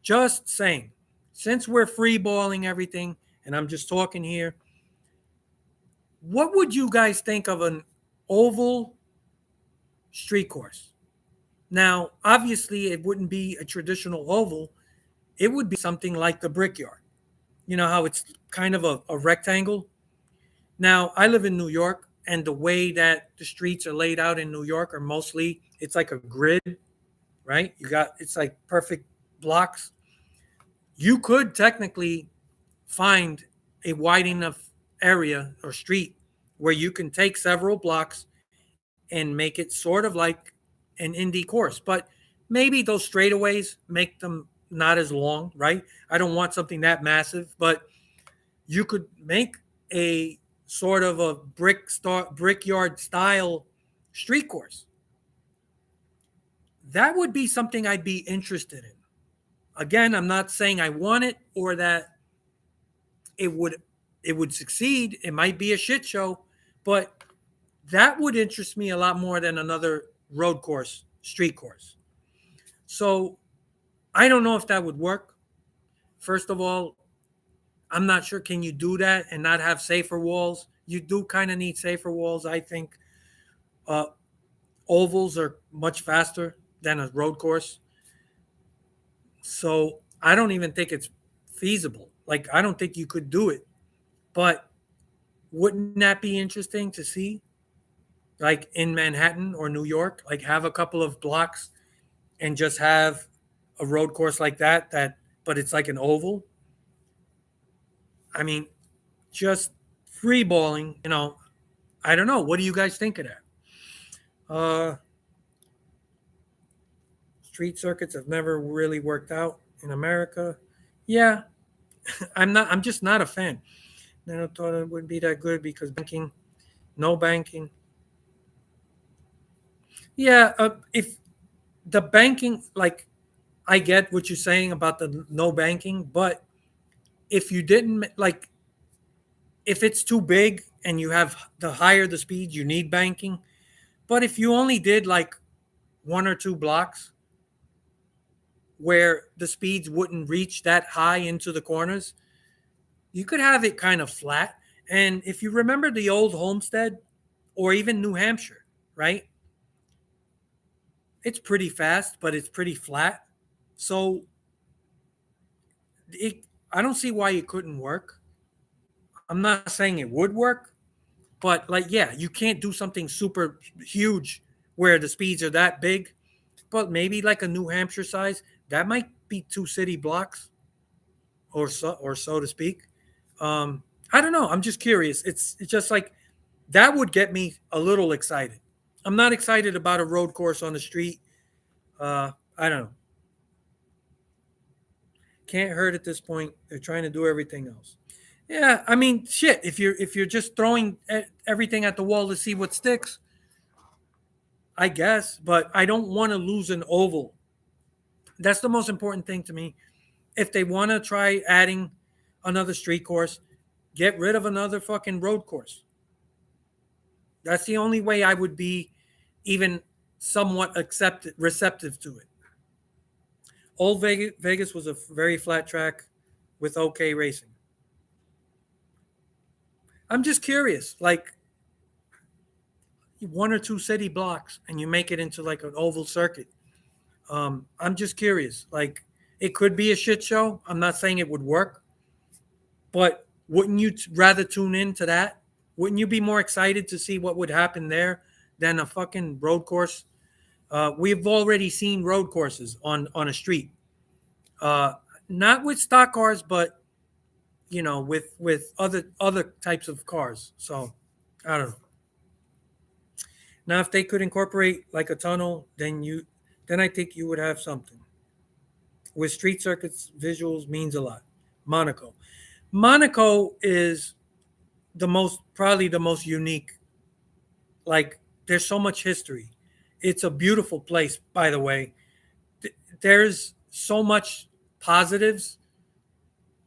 Just saying, since we're freeballing everything, and I'm just talking here, what would you guys think of an oval street course? Now, obviously, it wouldn't be a traditional oval. It would be something like the Brickyard. You know how it's kind of a rectangle? Now, I live in New York, and the way that the streets are laid out in New York are mostly, it's like a grid, right? It's like perfect blocks. You could technically find a wide enough area or street where you can take several blocks and make it sort of like an Indy course. But maybe those straightaways make them not as long, right? I don't want something that massive, but you could make a sort of a brickyard style street course. That would be something I'd be interested in. Again, I'm not saying I want it or that it would succeed. It might be a shit show, but that would interest me a lot more than another road course, street course. So I don't know if that would work. First of all, I'm not sure, can you do that and not have safer walls? You do kind of need safer walls. I think ovals are much faster than a road course. So I don't even think it's feasible. Like, I don't think you could do it. But wouldn't that be interesting to see? Like in Manhattan or New York, like have a couple of blocks and just have a road course like that, but it's like an oval. I mean, just free balling, I don't know. What do you guys think of that? Street circuits have never really worked out in America. Yeah, I'm just not a fan. I thought it wouldn't be that good because no banking. Yeah, if the banking, like, I get what you're saying about the no banking, but if you didn't, like, if it's too big and you have the higher the speed, you need banking. But if you only did like one or two blocks, where the speeds wouldn't reach that high into the corners. You could have it kind of flat. And if you remember the old Homestead or even New Hampshire, right? It's pretty fast, but it's pretty flat. So it, I don't see why it couldn't work. I'm not saying it would work, but like, yeah, you can't do something super huge where the speeds are that big. But maybe like a New Hampshire size, that might be two city blocks, or so to speak. I don't know. I'm just curious. It's just like that would get me a little excited. I'm not excited about a road course on the street. I don't know. Can't hurt at this point. They're trying to do everything else. Yeah, I mean, shit. If you're just throwing everything at the wall to see what sticks, I guess. But I don't want to lose an oval. That's the most important thing to me. If they want to try adding another street course, get rid of another fucking road course. That's the only way I would be even somewhat receptive to it. Old Vegas was a very flat track with okay racing. I'm just curious, like one or two city blocks, and you make it into like an oval circuit. I'm just curious. Like it could be a shit show. I'm not saying it would work, but wouldn't you rather tune in to that? Wouldn't you be more excited to see what would happen there than a fucking road course? We've already seen road courses on a street, uh, not with stock cars, but with other types of cars. So I don't know. Now, if they could incorporate like a tunnel, then I think you would have something. With street circuits, visuals means a lot. Monaco, Monaco is probably the most unique. Like there's so much history. It's a beautiful place, by the way. There's so much positives.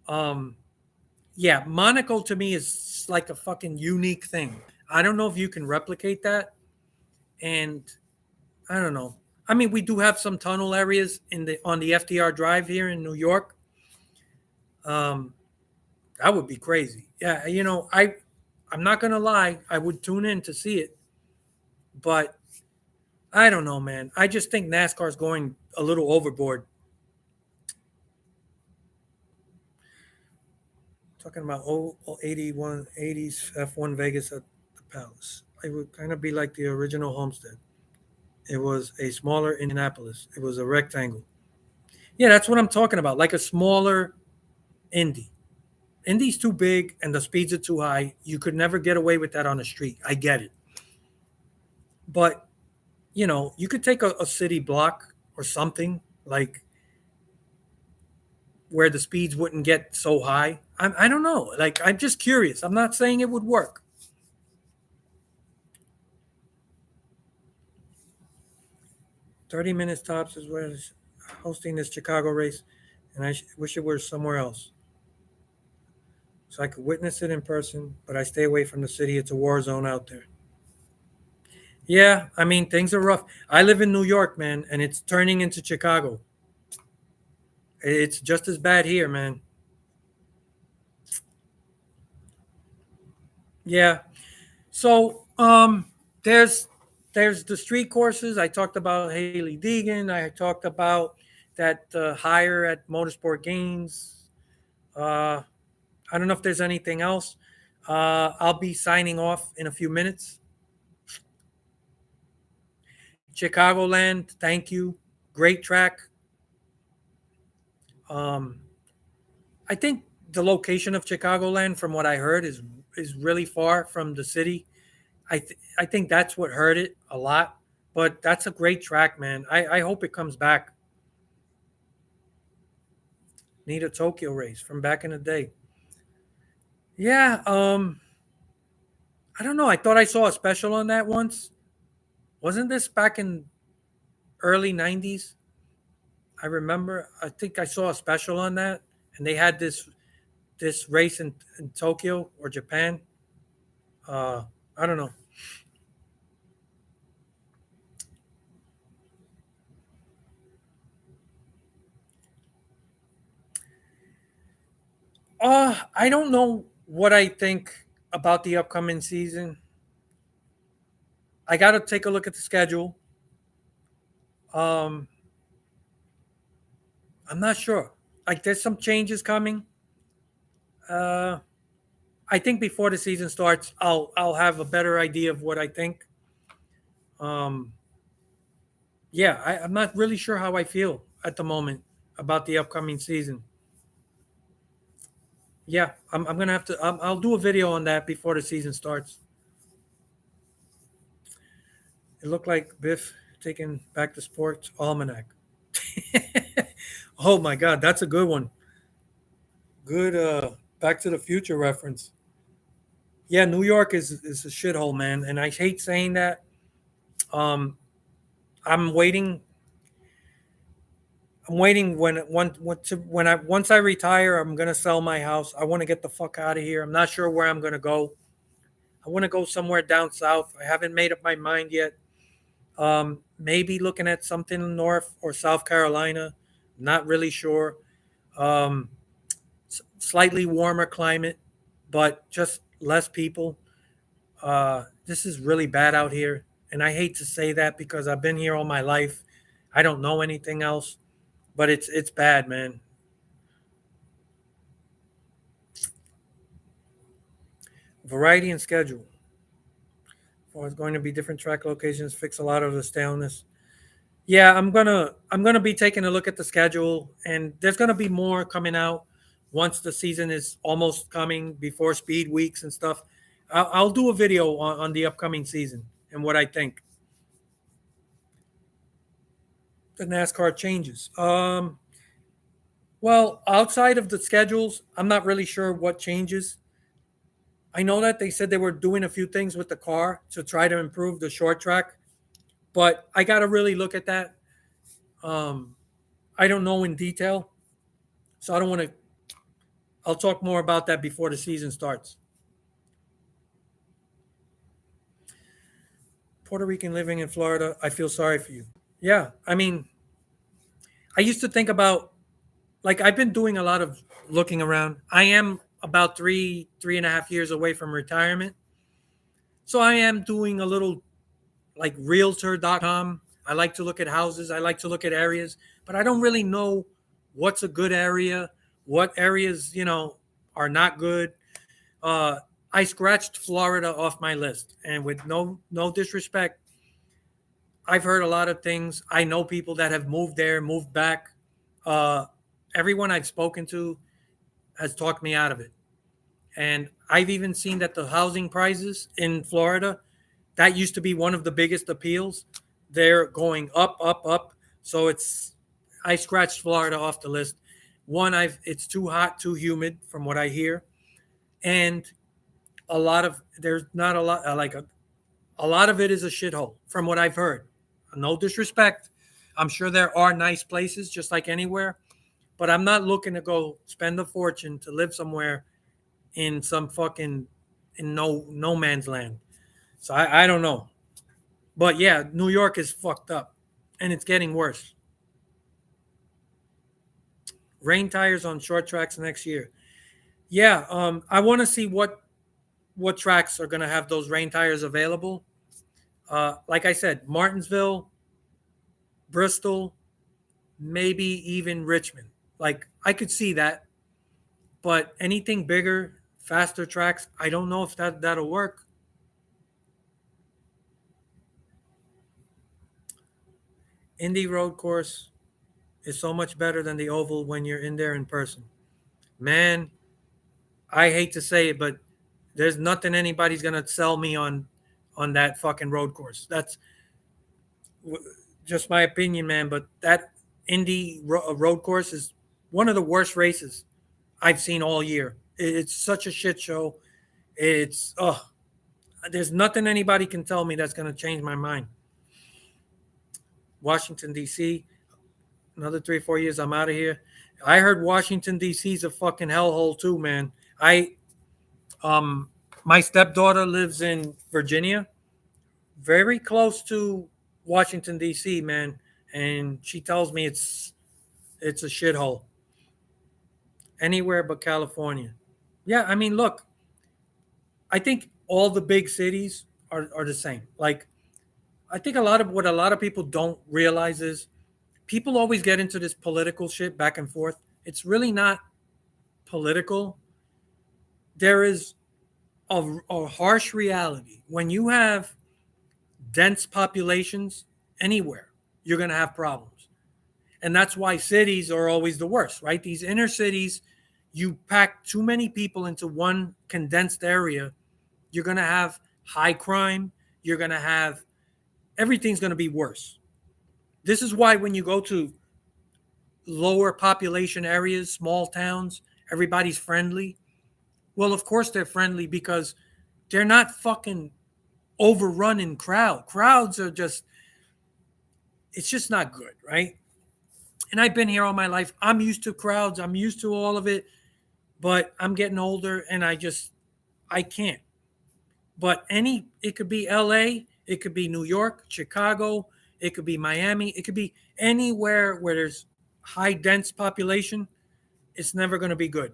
Um, yeah, Monaco to me is like a fucking unique thing. I don't know if you can replicate that, and I don't know. I mean, we do have some tunnel areas on the FDR Drive here in New York. Um, that would be crazy. Yeah, I'm not gonna lie. I would tune in to see it, but I don't know, man. I just think NASCAR is going a little overboard. Talking about 81, 80s F1 Vegas at the Palace. It would kind of be like the original Homestead. It was a smaller Indianapolis. It was a rectangle. Yeah, that's what I'm talking about. Like a smaller Indy. Indy's too big and the speeds are too high. You could never get away with that on the street. I get it. But, you could take a city block or something like where the speeds wouldn't get so high. I don't know. Like, I'm just curious. I'm not saying it would work. 30 minutes tops is where it's hosting this Chicago race, and I wish it were somewhere else so I could witness it in person, but I stay away from the city. It's a war zone out there. Yeah, I mean, things are rough. I live in New York, man, and it's turning into Chicago. It's just as bad here, man. Yeah. So, there's the street courses. I talked about Haley Deegan. I talked about that hire at Motorsport Games. Uh, I don't know if there's anything else. I'll be signing off in a few minutes. Chicagoland, thank you. Great track. Um, I think the location of Chicagoland, from what I heard, is really far from the city. I think that's what hurt it a lot. But that's a great track, man. I hope it comes back. Need a Tokyo race from back in the day. Yeah, I don't know. I thought I saw a special on that once. Wasn't this back in early 90s? I remember. I think I saw a special on that, and they had this race in Tokyo or Japan. I don't know. I don't know what I think about the upcoming season. I got to take a look at the schedule. Um, I'm not sure. Like, there's some changes coming. Uh, I think before the season starts, I'll have a better idea of what I think. Um, yeah, I'm not really sure how I feel at the moment about the upcoming season. Yeah, I'm gonna have to. I'll do a video on that before the season starts. It looked like Biff taking back the sports almanac. Oh my God, that's a good one. Good Back to the Future reference. Yeah, New York is a shithole, man, and I hate saying that. Um, I'm waiting. I'm waiting when I once I retire, I'm gonna sell my house. I want to get the fuck out of here. I'm not sure where I'm gonna go. I want to go somewhere down south. I haven't made up my mind yet. Maybe looking at something north or South Carolina. Not really sure. Um, Slightly warmer climate, but just less people. This is really bad out here, and I hate to say that because I've been here all my life. I don't know anything else, but it's bad, man. Variety and schedule. Well, it's going to be different track locations. Fix a lot of the staleness. Yeah, I'm gonna be taking a look at the schedule, and there's gonna be more coming out once the season is almost coming before speed weeks and stuff. I'll do a video on the upcoming season and what I think. The NASCAR changes. Well, outside of the schedules, I'm not really sure what changes. I know that they said they were doing a few things with the car to try to improve the short track, but I got to really look at that. Um, I don't know in detail, so I don't want to. I'll talk more about that before the season starts. Puerto Rican living in Florida, I feel sorry for you. Yeah, I mean, I used to think about like I've been doing a lot of looking around. I am about 3.5 years away from retirement, so I am doing a little like realtor.com. I like to look at houses, I like to look at areas, but I don't really know what's a good area, what areas, are not good. Uh, I scratched Florida off my list, and with no disrespect, I've heard a lot of things. I know people that have moved there, moved back. Uh, Everyone I've spoken to has talked me out of it, and I've even seen that the housing prices in Florida, that used to be one of the biggest appeals. They're going up, up, up. So I scratched Florida off the list. One, it's too hot, too humid, from what I hear, and there's not a lot a lot of it is a shithole, from what I've heard. No disrespect. I'm sure there are nice places, just like anywhere, but I'm not looking to go spend a fortune to live somewhere in some fucking in no man's land. So I don't know. But yeah, New York is fucked up, and it's getting worse. Rain tires on short tracks next year. Yeah, I want to see what tracks are going to have those rain tires available. Like I said, Martinsville, Bristol, maybe even Richmond. Like I could see that, but anything bigger, faster tracks, I don't know if that'll work. Indy road course is so much better than the oval when you're in there in person. Man, I hate to say it, but there's nothing anybody's gonna sell me on that fucking road course. That's just my opinion, man. But that road course is one of the worst races I've seen all year. It's such a shit show. It's there's nothing anybody can tell me that's gonna change my mind. Washington D.C. Another 3 or 4 years, I'm out of here. I heard Washington D.C. is a fucking hellhole too, man. I um my stepdaughter lives in Virginia, very close to Washington D.C., man, and she tells me it's a shithole. Anywhere but California. Yeah, I mean, look, I think all the big cities are the same. Like, I think a lot of people don't realize is people always get into this political shit back and forth. It's really not political. There is a harsh reality. When you have dense populations anywhere, you're going to have problems. And that's why cities are always the worst, right? These inner cities, you pack too many people into one condensed area, you're going to have high crime. You're going to have everything's going to be worse. This is why when you go to lower population areas, small towns, everybody's friendly. Well, of course they're friendly because they're not fucking overrun in crowds are just, it's just not good, right? And I've been here all my life. I'm used to crowds, I'm used to all of it, but I'm getting older and I can't. But it could be LA, it could be New York, Chicago, it could be Miami, it could be anywhere where there's high dense population. It's never going to be good.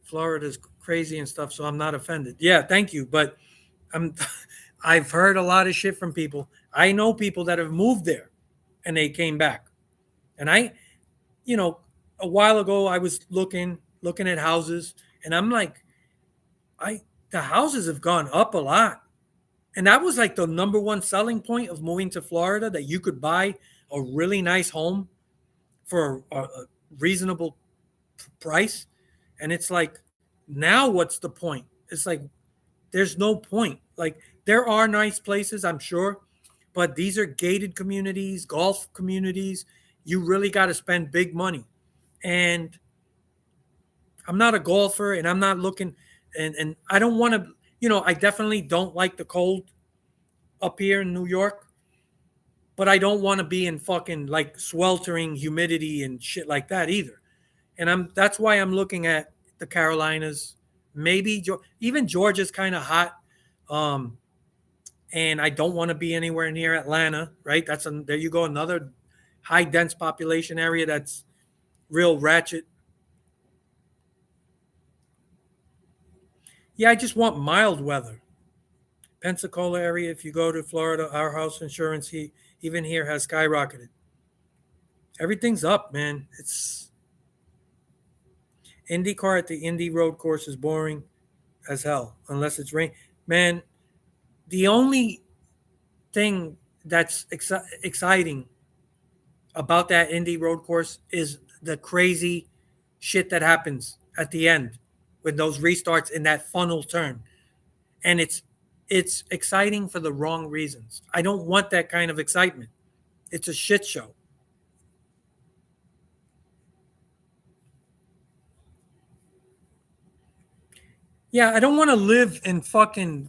Florida's crazy and stuff, so I'm not offended. Yeah, thank you, but I'm I've heard a lot of shit from people. I know people that have moved there and they came back. And you know, a while ago I was looking at houses and I'm like, I the houses have gone up a lot. And that was like the number one selling point of moving to Florida, that you could buy a really nice home for a reasonable price. And it's like, now what's the point? It's like, there's no point. Like, there are nice places, I'm sure, but these are gated communities, golf communities. You really got to spend big money. And I'm not a golfer and I'm not looking, and I don't want to, I definitely don't like the cold up here in New York, but I don't want to be in fucking like sweltering humidity and shit like that either. And that's why I'm looking at the Carolinas. Maybe even Georgia's kind of hot. Um, and I don't want to be anywhere near Atlanta, right? There you go, another high dense population area that's real ratchet. Yeah, I just want mild weather. Pensacola area, if you go to Florida, our house insurance even here has skyrocketed. Everything's up, man. It's IndyCar at the Indy road course is boring as hell unless it's rain. Man, the only thing that's exciting about that Indy road course is the crazy shit that happens at the end with those restarts in that funnel turn. And it's exciting for the wrong reasons. I don't want that kind of excitement. It's a shit show. Yeah, I don't want to live in fucking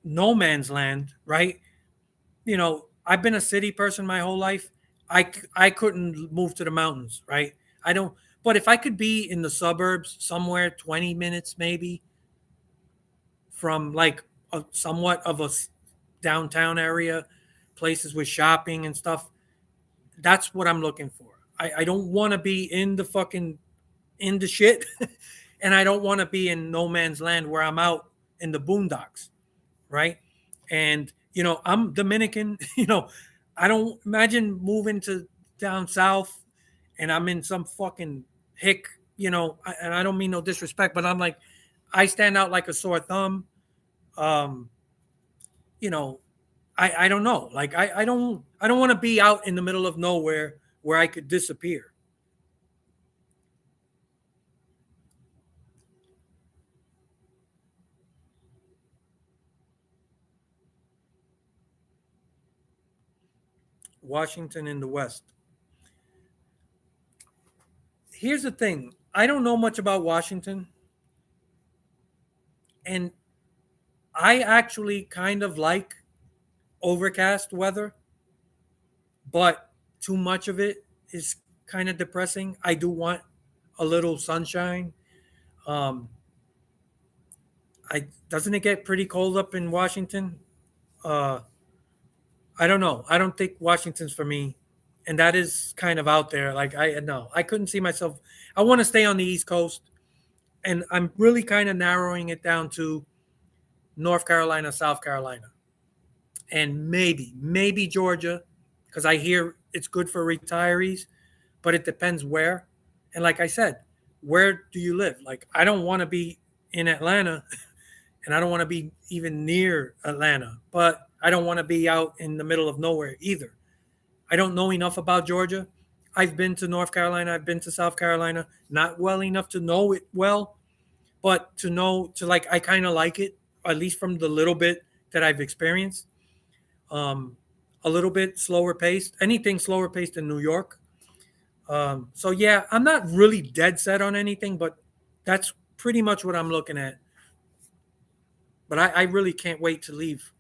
no man's land, right? I've been a city person my whole life. I couldn't move to the mountains, right? I don't, but if I could be in the suburbs somewhere 20 minutes maybe from like a somewhat of a downtown area, places with shopping and stuff, that's what I'm looking for. I don't want to be in the fucking in the shit and I don't want to be in no man's land where I'm out in the boondocks, right? And I'm Dominican. I don't imagine moving to down south and I'm in some fucking hick. And I don't mean no disrespect, but I'm like, I stand out like a sore thumb. Um, you know, I don't know. Like I don't want to be out in the middle of nowhere where I could disappear. Washington in the West. Here's the thing. I don't know much about Washington, and I actually kind of like overcast weather, but too much of it is kind of depressing. I do want a little sunshine. Um, I doesn't it get pretty cold up in Washington? Uh, I don't know. I don't think Washington's for me. and that is kind of out there. Like I no, I couldn't see myself. I want to stay on the East Coast, and I'm really kind of narrowing it down to North Carolina, South Carolina, and maybe Georgia, because I hear it's good for retirees, but it depends where. And like I said, where do you live? Like I don't want to be in Atlanta, and I don't want to be even near Atlanta, but I don't want to be out in the middle of nowhere either. I don't know enough about Georgia. I've been to North Carolina, I've been to South Carolina, not well enough to know it well, but to know to like I kind of like it, at least from the little bit that I've experienced. Um, a little bit slower paced. Anything slower paced than New York. So yeah, I'm not really dead set on anything, but that's pretty much what I'm looking at. But I really can't wait to leave.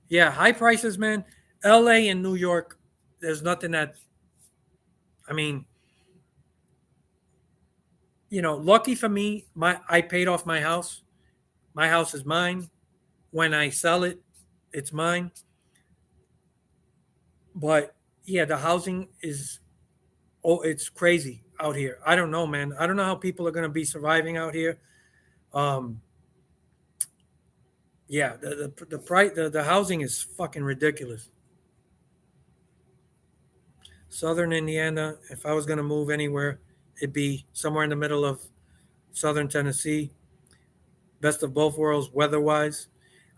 Yeah, high prices, man. LA and New York, there's nothing that I mean, lucky for me, my I paid off my house. My house is mine. When I sell it, it's mine. But yeah, the housing is it's crazy out here. I don't know, man. I don't know how people are going to be surviving out here. Um yeah, the price the housing is fucking ridiculous. Southern Indiana, if I was going to move anywhere, it'd be somewhere in the middle of Southern Tennessee. Best of both worlds weather wise.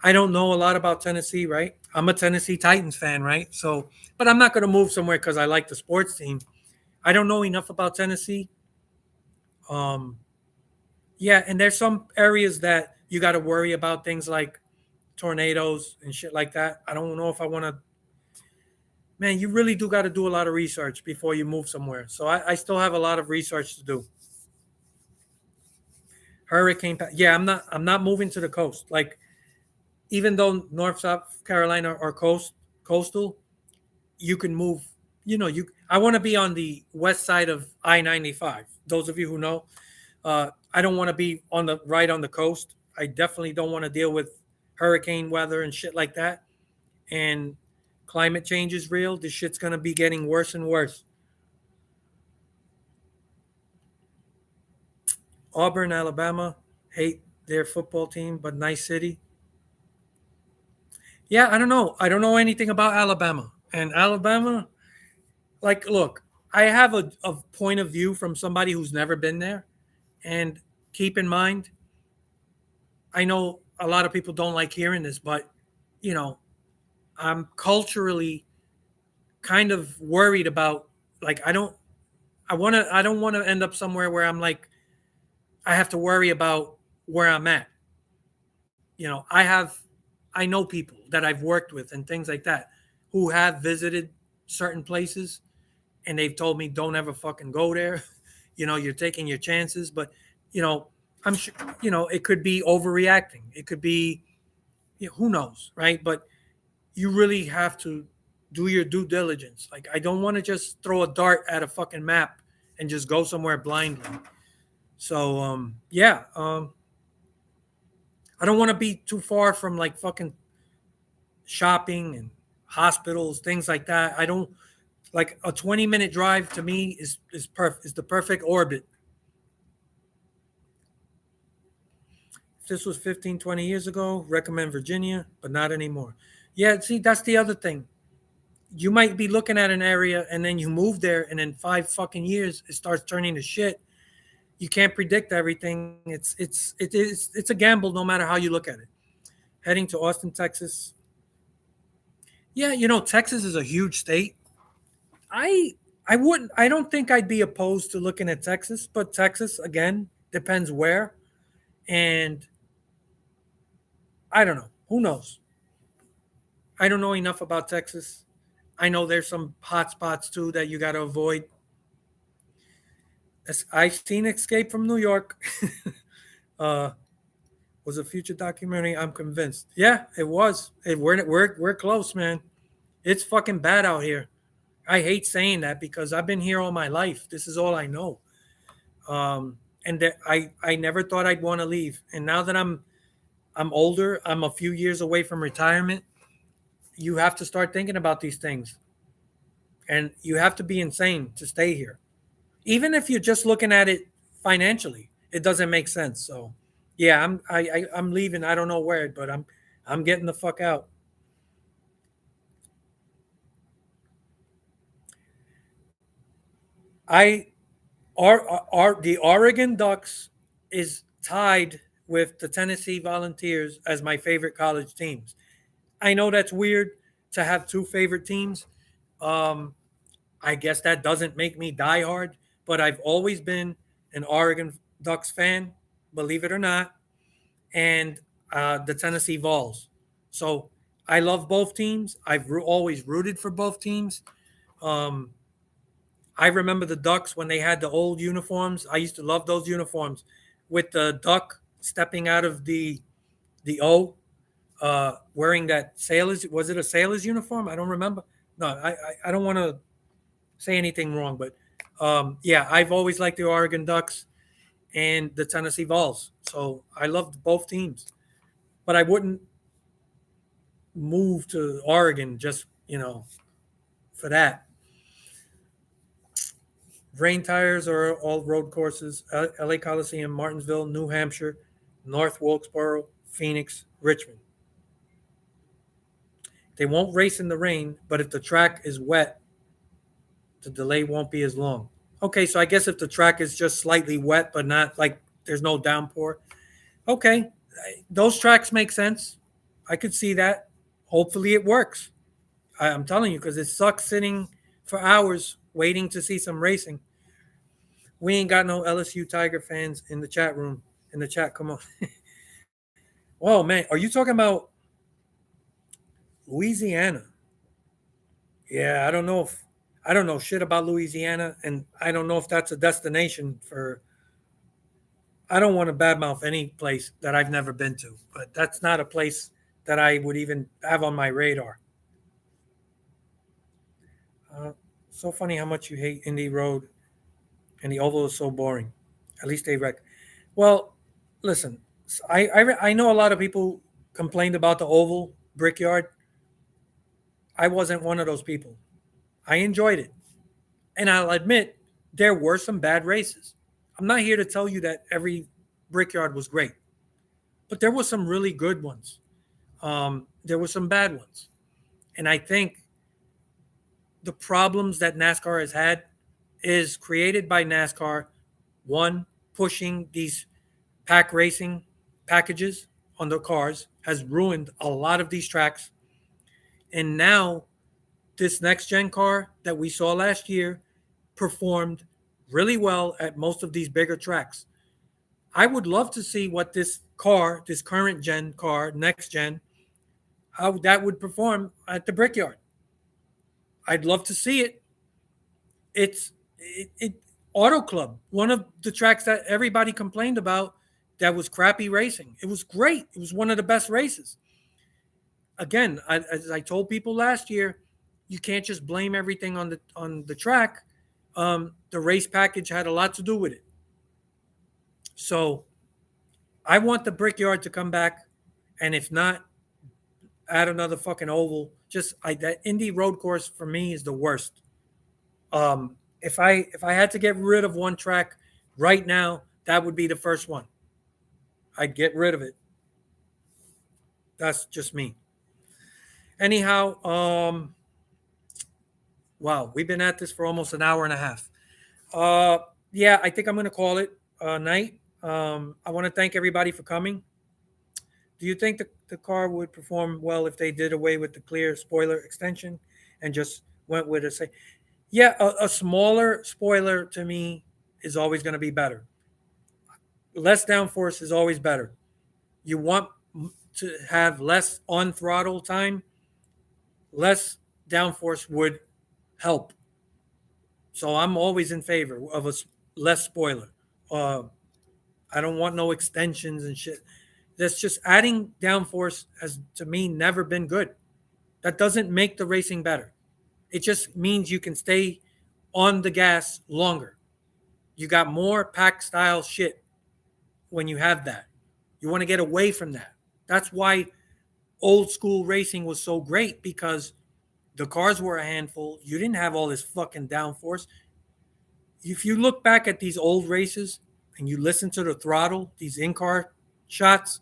I don't know a lot about Tennessee, right? I'm a Tennessee Titans fan, right? So, but I'm not going to move somewhere because I like the sports team. I don't know enough about Tennessee. Um, yeah, and there's some areas that you got to worry about things like tornadoes and shit like that. I don't know if I want to. Man, you really do got to do a lot of research before you move somewhere. So I still have a lot of research to do. Yeah, I'm not moving to the coast. Like even though North South Carolina are coastal, you can move. I want to be on the west side of I-95. Those of you who know, I don't want to be on the right on the coast. I definitely don't want to deal with hurricane weather and shit like that. And climate change is real. This shit's gonna be getting worse and worse. Auburn, Alabama, hate their football team, but nice city. Yeah, I don't know. I don't know anything about Alabama. And Alabama, like, look, I have a point of view from somebody who's never been there. And keep in mind, I know a lot of people don't like hearing this, but, you know, I'm culturally kind of worried about, like, I don't want to end up somewhere where I'm like, I have to worry about where I'm at. I know people that I've worked with and things like that who have visited certain places and they've told me don't ever fucking go there. You're taking your chances, but you know, I'm sure it could be overreacting. It could be who knows, right? But you really have to do your due diligence. Like I don't want to just throw a dart at a fucking map and just go somewhere blindly. So yeah, I don't want to be too far from like fucking shopping and hospitals, things like that. I don't like a 20-minute drive to me is the perfect orbit. If this was 15, 20 years ago, recommend Virginia, but not anymore. Yeah, see, that's the other thing. You might be looking at an area and then you move there and in 5 fucking years it starts turning to shit. You can't predict everything. It's a gamble no matter how you look at it. Heading to Austin, Texas. Yeah, Texas is a huge state. I I don't think I'd be opposed to looking at Texas, but Texas again depends where, and I don't know. Who knows? I don't know enough about Texas. I know there's some hot spots too that you got to avoid. I've seen Escape from New York. uh, was a future documentary. I'm convinced. Yeah, it was. We're close, man. It's fucking bad out here. I hate saying that because I've been here all my life. This is all I know. And that I never thought I'd want to leave. And now that I'm older, I'm a few years away from retirement. You have to start thinking about these things, and you have to be insane to stay here. Even if you're just looking at it financially, it doesn't make sense. So, yeah, I'm leaving. I don't know where, but I'm getting the fuck out. I are the Oregon Ducks is tied with the Tennessee Volunteers as my favorite college teams. I know that's weird to have two favorite teams. Um, I guess that doesn't make me diehard, but I've always been an Oregon Ducks fan, believe it or not, and the Tennessee Vols. So I love both teams. I've always rooted for both teams. Um, I remember the Ducks when they had the old uniforms. I used to love those uniforms with the duck stepping out of the O, wearing that sailors. Was it a sailor's uniform? I don't remember. No, I don't want to say anything wrong, but yeah, I've always liked the Oregon Ducks and the Tennessee Vols. So I loved both teams, but I wouldn't move to Oregon just for that. Rain tires are all road courses: LA Coliseum, Martinsville, New Hampshire, North Wilkesboro, Phoenix, Richmond. They won't race in the rain, but if the track is wet, the delay won't be as long. Okay, so I guess if the track is just slightly wet, but not like there's no downpour. Okay, those tracks make sense. I could see that. Hopefully it works. I'm telling you, because it sucks sitting for hours waiting to see some racing. We ain't got no LSU Tiger fans in the chat room. In the chat, come on. Whoa, man, are you talking about Louisiana? Yeah, I don't know shit about Louisiana, and I don't know if that's a destination for. I don't want to badmouth any place that I've never been to, but that's not a place that I would even have on my radar. Uh, so funny how much you hate Indy Road, and the oval is so boring. At least they wreck. Well, listen, I know a lot of people complained about the oval Brickyard. I wasn't one of those people. I enjoyed it, and I'll admit there were some bad races. I'm not here to tell you that every Brickyard was great, but there were some really good ones. There were some bad ones, and I think the problems that NASCAR has had is created by NASCAR. One, pushing these pack racing packages on their cars has ruined a lot of these tracks. And now, this next gen car that we saw last year performed really well at most of these bigger tracks. I would love to see what this car, this current gen car, next gen, how that would perform at the Brickyard. I'd love to see it. It Auto Club, one of the tracks that everybody complained about that was crappy racing. It was great. It was one of the best races. Again, as I told people last year, you can't just blame everything on the track. The race package had a lot to do with it. So I want the Brickyard to come back, and if not, add another fucking oval. That Indy road course for me is the worst. If I had to get rid of one track right now, that would be the first one. I'd get rid of it. That's just me. Anyhow, wow, we've been at this for almost an hour and a half. Uh, yeah, I think I'm going to call it a night. I want to thank everybody for coming. Do you think the car would perform well if they did away with the clear spoiler extension and just went with say, yeah, a smaller spoiler to me is always going to be better. Less downforce is always better. You want to have less on throttle time, less downforce would help. So I'm always in favor of a less spoiler. Uh, I don't want no extensions and shit. That's just adding downforce has to me never been good. That doesn't make the racing better. It just means you can stay on the gas longer. You got more pack style shit when you have that. You want to get away from that. That's why old school racing was so great because the cars were a handful. You didn't have all this fucking downforce. If you look back at these old races and you listen to the throttle, these in-car shots,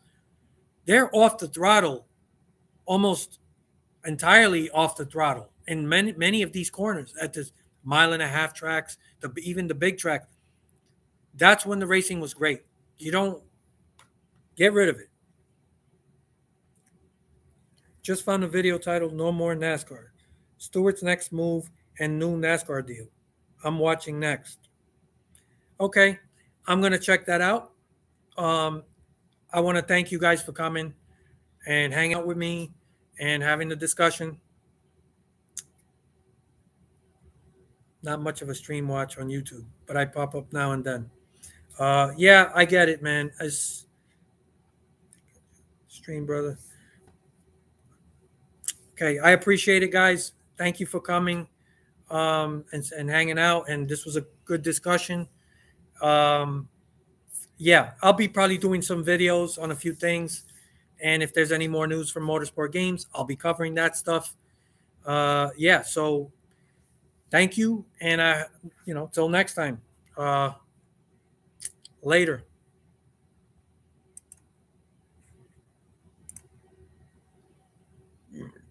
they're off the throttle, almost entirely off the throttle in many of these corners at this mile and a half tracks, even the big track. That's when the racing was great. You don't get rid of it. Just found a video titled "No More NASCAR." Stewart's next move and new NASCAR deal. I'm watching next. Okay, I'm gonna check that out. Um, I want to thank you guys for coming and hanging out with me and having the discussion. Not much of a stream watch on YouTube, but I pop up now and then. Yeah, I get it, man. As stream brother. Okay, I appreciate it, guys. Thank you for coming and hanging out. And this was a good discussion. Um, yeah, I'll be probably doing some videos on a few things. And if there's any more news from Motorsport Games, I'll be covering that stuff. Yeah, so thank you. And, till next time. Later.